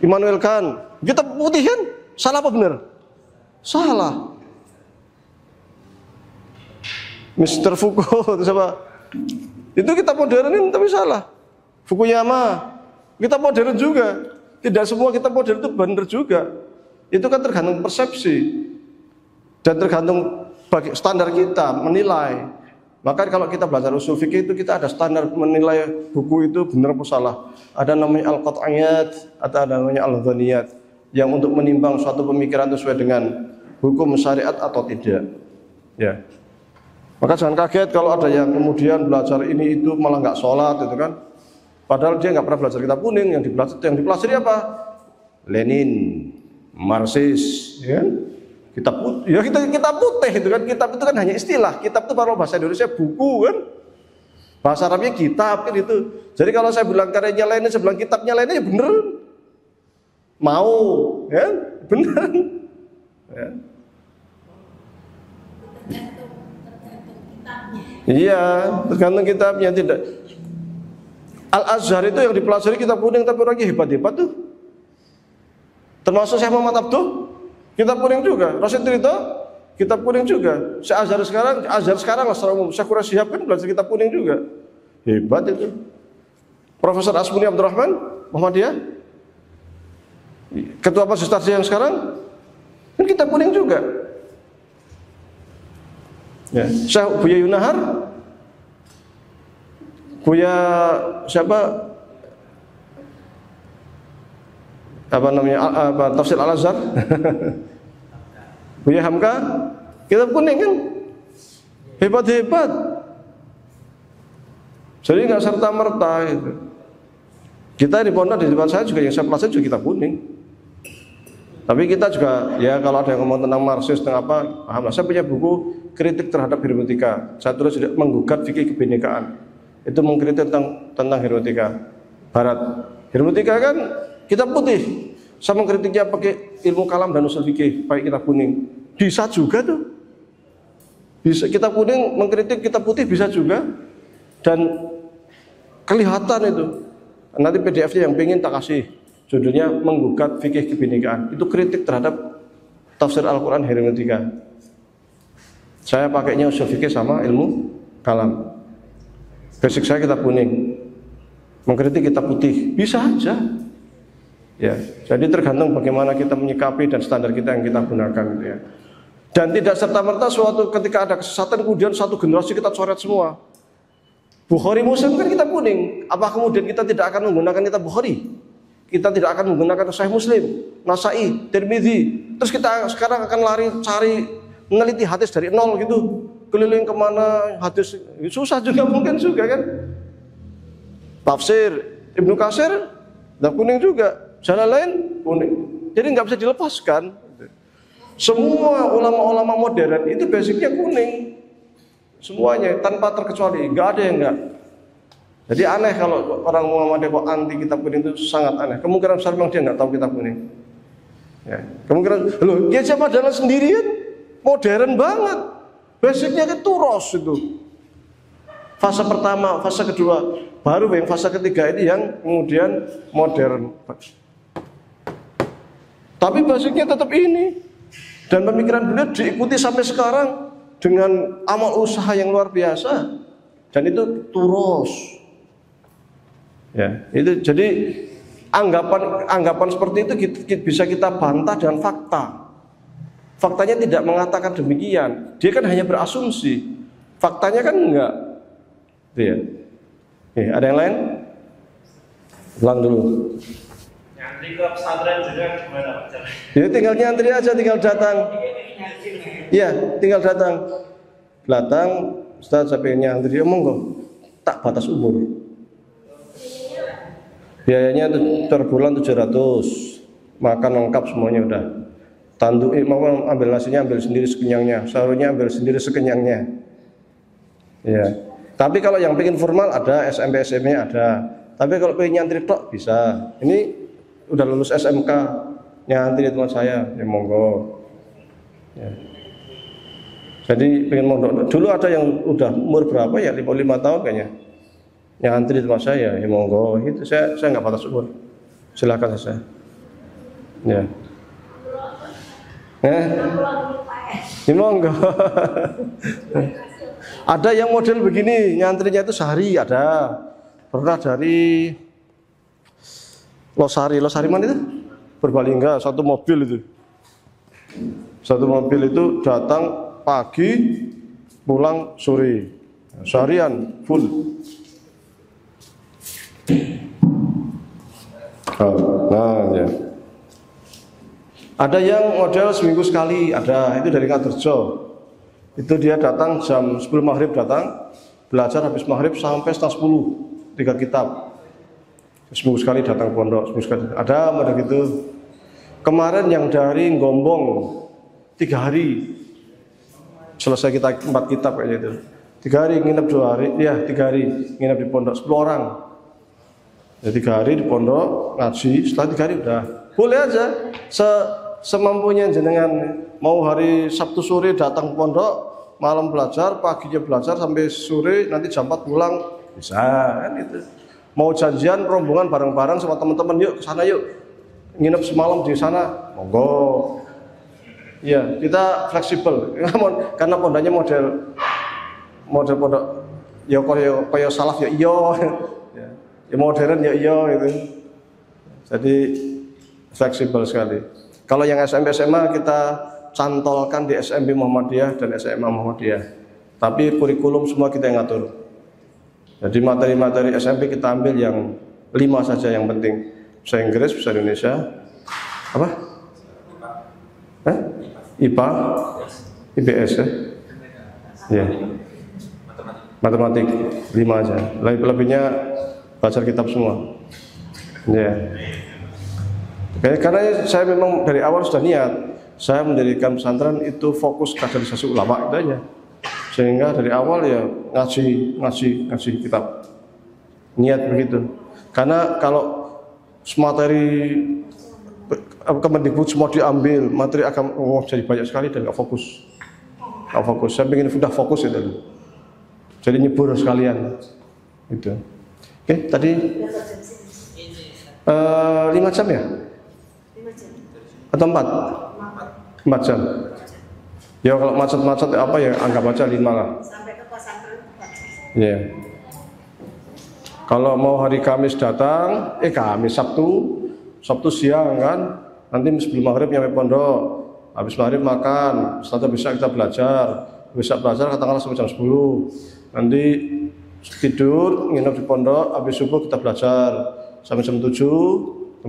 A: Immanuel Kant. Kitab putih kan? Salah apa benar? Salah. Mr. Foucault itu siapa? Itu kitab modernin tapi salah. Fukuyama, kitab modern juga. Tidak semua kitab modern itu benar juga. Itu kan tergantung persepsi. Dan tergantung bagi standar kita menilai. Maka kalau kita belajar usul fikih itu kita ada standar menilai buku itu benar atau salah. Ada namanya al-qat'iyat, ada namanya al-dhaniyat, yang untuk menimbang suatu pemikiran itu sesuai dengan hukum syariat atau tidak. Ya. Maka jangan kaget kalau ada yang kemudian belajar ini itu malah nggak sholat itu kan. Padahal dia nggak pernah belajar kitab kuning. Yang dipelajari apa? Lenin, Marxis, ya kan? Kitab putih, ya kitab putih itu kan. Kitab itu kan hanya istilah. Kitab itu kalau bahasa Indonesia buku kan. Bahasa Arabnya kitab kan itu. Jadi kalau saya bilang karyanya Lenin, saya bilang kitabnya Lenin ya bener. Mau, ya bener. Ya. Iya, tergantung kitabnya tidak. Al-Azhar itu yang dipelajari kitab kuning tapi orangnya hebat-hebat tuh. Termasuk Syekh Muhammad Abduh, kitab kuning juga. Rasid Ridho, kitab kuning juga. Syekh Azhar sekarang lah secara umum. Syekh Quraisy Shihab kan belajar kitab kuning juga. Hebat itu. Profesor Asmuni Abdurrahman Muhammadiyah, Ketua Majelis Tarjih yang sekarang kan kitab kuning juga. Ya, Syekh Buya Yunahar, Buya siapa? Apa namanya? Tafsir Al-Azhar. Buya Hamka, kitab kuning kan? Hebat-hebat. Jadi nggak serta merta itu. Kita di pondok di tempat saya juga yang saya pelajari juga kitab kuning. Tapi kita juga ya kalau ada yang ngomong tentang Marxis tentang apa, paham. Saya punya buku kritik terhadap hermeneutika. Saya tulis juga menggugat fikih kebinekaan. Itu mengkritik tentang hermeneutika Barat. Hermeneutika kan kitab putih. Saya mengkritiknya pakai ilmu kalam dan usul fikih, pakai kitab kuning. Bisa juga tuh. Bisa kitab kuning mengkritik kitab putih bisa juga. Dan kelihatan itu. Nanti PDF-nya yang pengen tak kasih. Judulnya menggugat fikih kebinekaan. Itu kritik terhadap tafsir Al-Quran hermeneutika. Saya pakainya usul fikih sama ilmu kalam. Basic saya kitab kuning. Mengkritik kitab putih bisa aja. Ya, jadi tergantung bagaimana kita menyikapi dan standar kita yang kita gunakan gitu ya. Dan tidak serta-merta suatu ketika ada kesesatan kemudian satu generasi kita coret semua. Bukhari Muslim kan kitab kuning. Apa kemudian kita tidak akan menggunakan kitab Bukhari? Kita tidak akan menggunakan Sahih Muslim, Nasai, Tirmidzi. Terus kita sekarang akan lari cari meneliti hadis dari nol gitu. Keliling kemana hadis, susah juga mungkin juga kan. Tafsir Ibnu Katsir, kitab kuning juga. Jalan lain kuning. Jadi nggak bisa dilepaskan. Semua ulama-ulama modern itu basicnya kuning. Semuanya tanpa terkecuali, nggak ada yang nggak. Jadi aneh kalau orang Muhammadiyah kok anti kitab kuning itu sangat aneh. Kemungkinan besar memang dia nggak tahu kitab kuning. Ya, kemungkinan, loh dia siapa jalan sendirian, modern banget. Basicnya itu turos itu. Fase pertama, fase kedua, baru yang fase ketiga ini yang kemudian modern. Tapi basicnya tetap ini. Dan pemikiran beliau diikuti sampai sekarang dengan amal usaha yang luar biasa. Dan itu turos. Ya, itu jadi anggapan seperti itu bisa kita bantah dengan fakta. Faktanya tidak mengatakan demikian. Dia kan hanya berasumsi. Faktanya kan enggak. Ya. Ada yang lain? Ulang dulu.
B: Nyantri ke pesantren juga gimana Pak?
A: Ya tinggal nyantri aja, tinggal datang. Iya, tinggal datang. Datang, Ustaz saya pengen nyantri, monggo. Tak batas umur. Biayanya per bulan 700, makan lengkap semuanya udah. Tanduk, mau ambil nasinya ambil sendiri sekenyangnya, sahurnya ambil sendiri sekenyangnya. Ya. Tapi kalau yang pengen formal ada SMP SMA ada. Tapi kalau pengen nyantri tok bisa. Ini udah lulus SMK, nyantri teman saya, ya monggo. Ya. Jadi pengen mondok. Dulu ada yang udah umur berapa ya 55 tahun kayaknya. Nyantri teman saya, ya monggo. Itu saya nggak batas umur. Silakan saja. Ya. Ya monggo. Ada yang model begini, nyantrinya itu sehari ada. Pernah dari Losari mana itu? Purbalingga, satu mobil itu. Satu mobil itu datang pagi, pulang sore, seharian full. Nah, ya. Ada yang model seminggu sekali, ada itu dari Ngaterjo. Itu dia datang jam 10 maghrib datang, belajar habis maghrib sampai setengah 10, 3 kitab. Seminggu sekali datang pondok, seminggu sekali. Ada model gitu. Kemarin yang dari Gombong 3 hari selesai kita 4 kitab kayaknya itu. 3 hari nginep 2 hari, ya 3 hari nginep di pondok 10 orang. Ya 3 hari di pondok ngaji, setelah 3 hari udah boleh aja semampunya jenengan. Mau hari Sabtu sore datang ke pondok, malam belajar, paginya belajar sampai sore, nanti jam 4 pulang bisa kan itu. Mau janjian rombongan bareng-bareng sama teman-teman, yuk ke sana yuk, nginep semalam di sana, monggo. Ya kita fleksibel karena pondoknya model pondok ya kaya salaf ya iya ya modern ya iya gitu. Jadi fleksibel sekali. Kalau yang SMP SMA kita cantolkan di SMP Muhammadiyah dan SMA Muhammadiyah. Tapi kurikulum semua kita yang ngatur. Jadi materi-materi SMP kita ambil yang 5 saja yang penting. Bisa Inggris, bisa Indonesia. Apa? IPA, IPS ya. Ya. Matematik 5 aja. Lebihnya belajar kitab semua. Ya. Karena saya memang dari awal sudah niat, saya mendirikan pesantren itu fokus kaderisasi ulama itu aja. Sehingga dari awal ya ngaji kitab. Niat begitu. Karena kalau materi Kemendikbud semua diambil, materi agama jadi banyak sekali dan nggak fokus. Saya ingin sudah fokus itu. Jadi nyebur sekalian. Itu. Oke, tadi 5 jam ya?
C: 5 jam.
A: Atau 4? 4 jam. Ya kalau macet-macet apa ya anggap aja 5 lah.
C: Sampai ke pesantren 4 jam.
A: Iya. Kalau mau hari Kamis datang, Kamis Sabtu siang kan, nanti sebelum maghrib nyampe pondok, habis maghrib makan, setelah itu bisa kita belajar katakanlah sampai jam 10, nanti tidur, nginep di pondok, habis subuh kita belajar sampai jam 7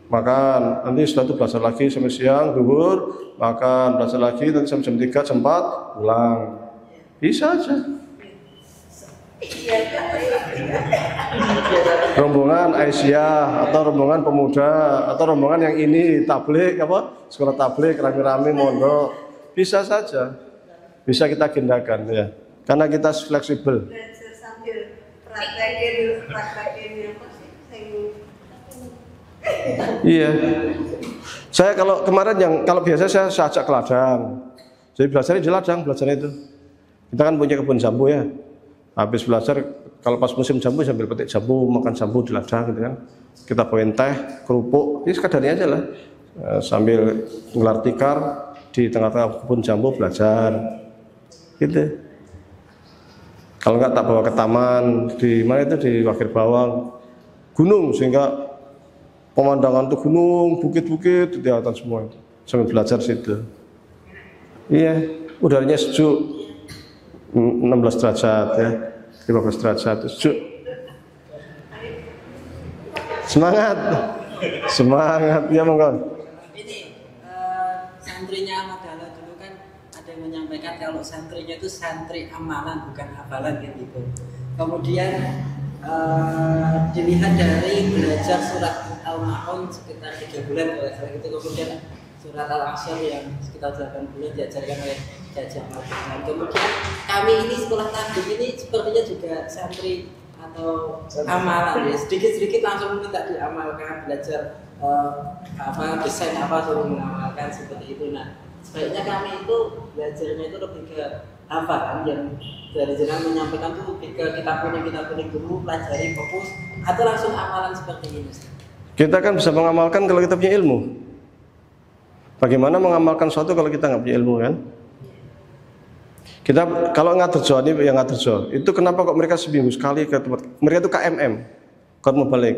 A: makan, nanti setelah itu belajar lagi sampai siang, zuhur, makan, belajar lagi, nanti sampai jam 3, jam 4, pulang. Bisa aja. Rombongan Aisyah atau rombongan pemuda atau rombongan yang ini tablik sekolah tablik rame-rame mondok bisa saja, bisa kita agendakan ya, karena kita fleksibel.
C: Belajar sambil praktekin apa sih?
A: Iya. Saya kalau kemarin kalau biasa saya ajak ke ladang. Jadi belajarnya di ladang itu. Kita kan punya kebun jambu ya. Habis belajar kalau pas musim jambu sambil petik jambu, makan jambu di ladang gitu kan. Kita bawain teh, kerupuk, ini sekadarnya aja lah. Sambil ngelar tikar di tengah-tengah kebun jambu belajar. Gitu. Kalau enggak tak bawa ke taman di mana itu di Wakir Bawang. Gunung sehingga pemandangan tuh gunung, bukit-bukit kelihatan semua. Sambil belajar situ. Iya, udaranya sejuk. 16 derajat ya, 15 derajat sejuk. Semangat ya monggo.
D: Ini santrinya Ahmad Dahlan dulu kan ada yang menyampaikan kalau santrinya itu santri amalan bukan hafalan gitu. Kemudian dilihat dari belajar surat Al-Ma'un sekitar 3 bulan kalau saya gitu, kemudian surat Al-Asr yang sekitar 8 bulan diajarkan oleh Jajah Al-Quran. Kemudian kami ini sekolah tabligh ini sepertinya juga santri atau amalan ya, sedikit-sedikit langsung minta diamalkan, belajar desain apa suruh mengamalkan seperti itu. Nah sebaiknya kami itu belajarnya itu lebih ke hafalan yang dari jenengan menyampaikan tuh ketika kita punya dulu pelajari fokus atau langsung amalan seperti ini.
A: Kita kan bisa mengamalkan kalau kita punya ilmu. Bagaimana mengamalkan sesuatu kalau kita nggak punya ilmu kan? Kita kalau Ngaterjo ini itu kenapa kok mereka seminggu sekali ke tempat mereka itu KMM, Qiyamul Balik.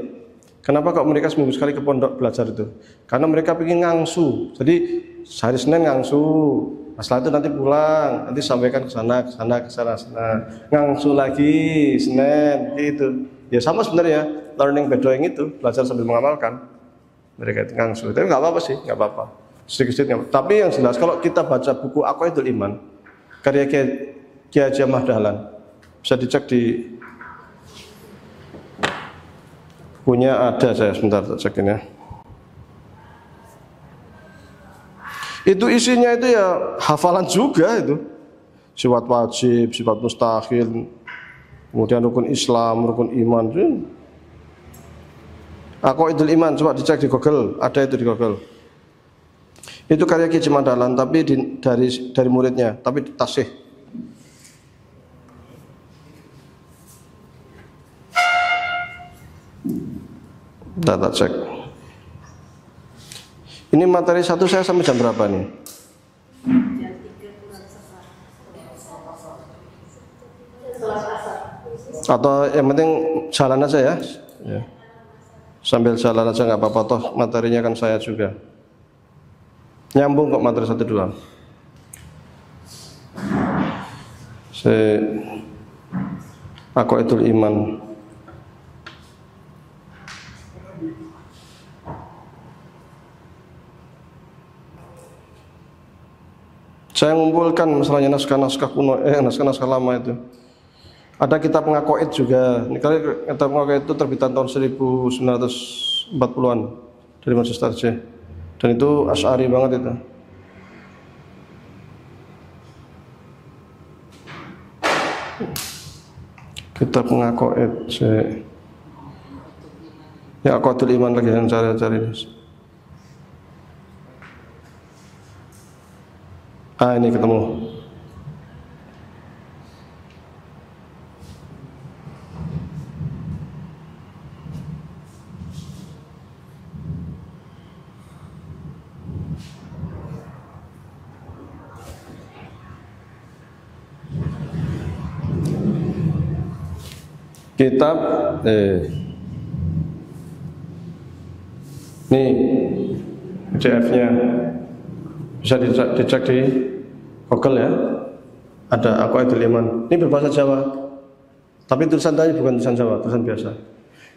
A: Kenapa kok mereka seminggu sekali ke pondok belajar itu? Karena mereka ingin ngangsu. Jadi hari Senin ngangsu, setelah itu nanti pulang, nanti sampaikan ke sana, ngangsu lagi Senin, gitu. Ya sama sebenarnya learning by doing itu, belajar sambil mengamalkan. Mereka itu ngangsu, tapi nggak apa-apa sih, nggak apa-apa. Sedikit-sedikit nggak apa-apa. Tapi yang jelas kalau kita baca buku Aqaidul Iman, karya Kiai Haji Ahmad Dahlan, bisa dicek di punya ada saya sebentar cekin ya. Itu isinya itu ya hafalan juga itu. Sifat wajib, sifat mustahil, kemudian rukun Islam, rukun iman. Aqaidul Iman coba dicek di Google, ada itu di Google. Itu karya Kiai Haji Ahmad Dahlan tapi dari muridnya, tapi tasih. Tak cek. Ini materi satu saya sampai jam berapa nih?
C: Jam 3 kurang seperempat.
A: Atau yang penting jalan aja ya. Sambil jalan aja nggak apa-apa, toh materinya kan saya juga. Nyambung kok materi 1-2. Aqaidul Iman. Saya mengumpulkan masalahnya naskah-naskah kuno, naskah-naskah lama itu. Ada kitab Aqaid juga. Ini kali kitab Aqaid itu terbitan tahun 1940-an dari Masjid Tarjih. Dan itu Asy'ari banget itu. Kitab Aqaid. Ya Aqaidul Iman lagi yang cari-cari. Ini ketemu. Kitab nih PDF-nya bisa dicek di Google ya. Ada Aqaidul Iman. Ini berbahasa Jawa. Tapi tulisan tadi bukan tulisan Jawa, tulisan biasa.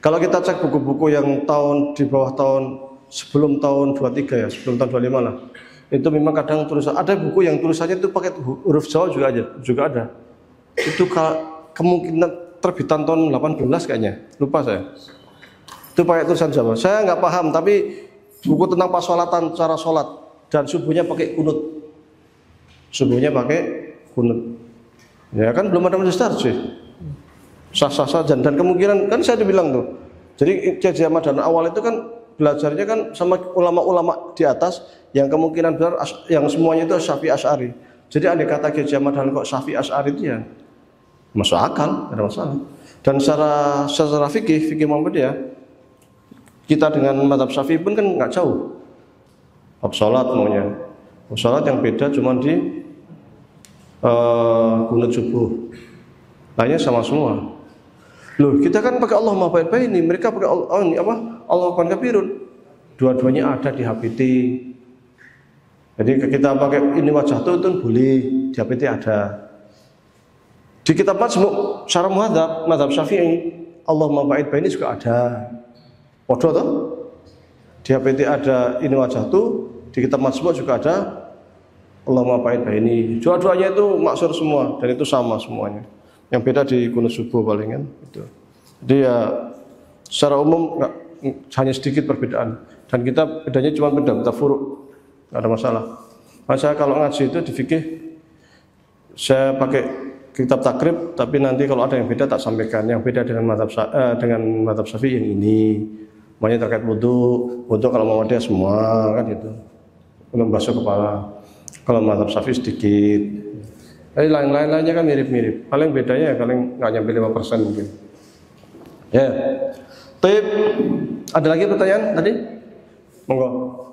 A: Kalau kita cek buku-buku yang tahun di bawah tahun sebelum tahun 23 ya, sebelum tahun 25 lah. Itu memang kadang tulisan ada buku yang tulisannya itu pakai huruf Jawa juga ada. Itu kemungkinan terbitan tahun 18 kayaknya. Lupa saya. Itu pakai tulisan Jawa. Saya nggak paham, tapi buku tentang pasolatan, cara sholat dan subuhnya pakai kunut. Subuhnya pakai kunut. Ya kan belum ada Masjid Tarjih. Sah-sah saja dan kemungkinan kan saya dibilang tuh. Jadi Kiai Haji Ahmad Dahlan awal itu kan belajarnya kan sama ulama-ulama di atas yang kemungkinan benar yang semuanya itu Syafi'i Asy'ari. Jadi andai kata Kiai Haji Ahmad Dahlan kok Syafi'i Asy'ari itu ya masuk akal, tidak ada masalah. Dan secara fikih Muhammadiyah kita dengan mazhab Syafi'i pun kan nggak jauh. Bab salat maunya. Salat yang beda cuma di kunut subuh. Lainnya sama semua. Loh, kita kan pakai Allah Maha Baik ini, mereka pakai Allah Akbar Kabirun. Dua-duanya ada di HPT. Jadi kita pakai ini wajah itu boleh, di HPT ada. Di kitab Majmu' Syarah Muhadzab Syafi'i, Allah Maha Baik ini juga ada. Podo toh? Di HPT ada ini wajah itu, di kitab Majmu' juga ada Allah Maha Baik ini. Dua-duanya itu maksur semua dan itu sama semuanya. Yang beda di kunut subuh palingan itu. Jadi ya secara umum hanya sedikit perbedaan dan kita bedanya cuma beda furuk, nggak ada masalah. Masa kalau ngaji itu di fikih saya pakai kitab takrib, tapi nanti kalau ada yang beda tak sampaikan. Yang beda dengan mazhab Syafi'i yang ini, makanya terkait wudu kalau mau dia semua kan itu, belum basuh kepala. Kalau mazhab Syafi'i sedikit. Tapi lainnya kan mirip-mirip. Paling bedanya ya paling nggak nyampe 5% mungkin. Ya. Tip. Ada lagi pertanyaan tadi? Monggo.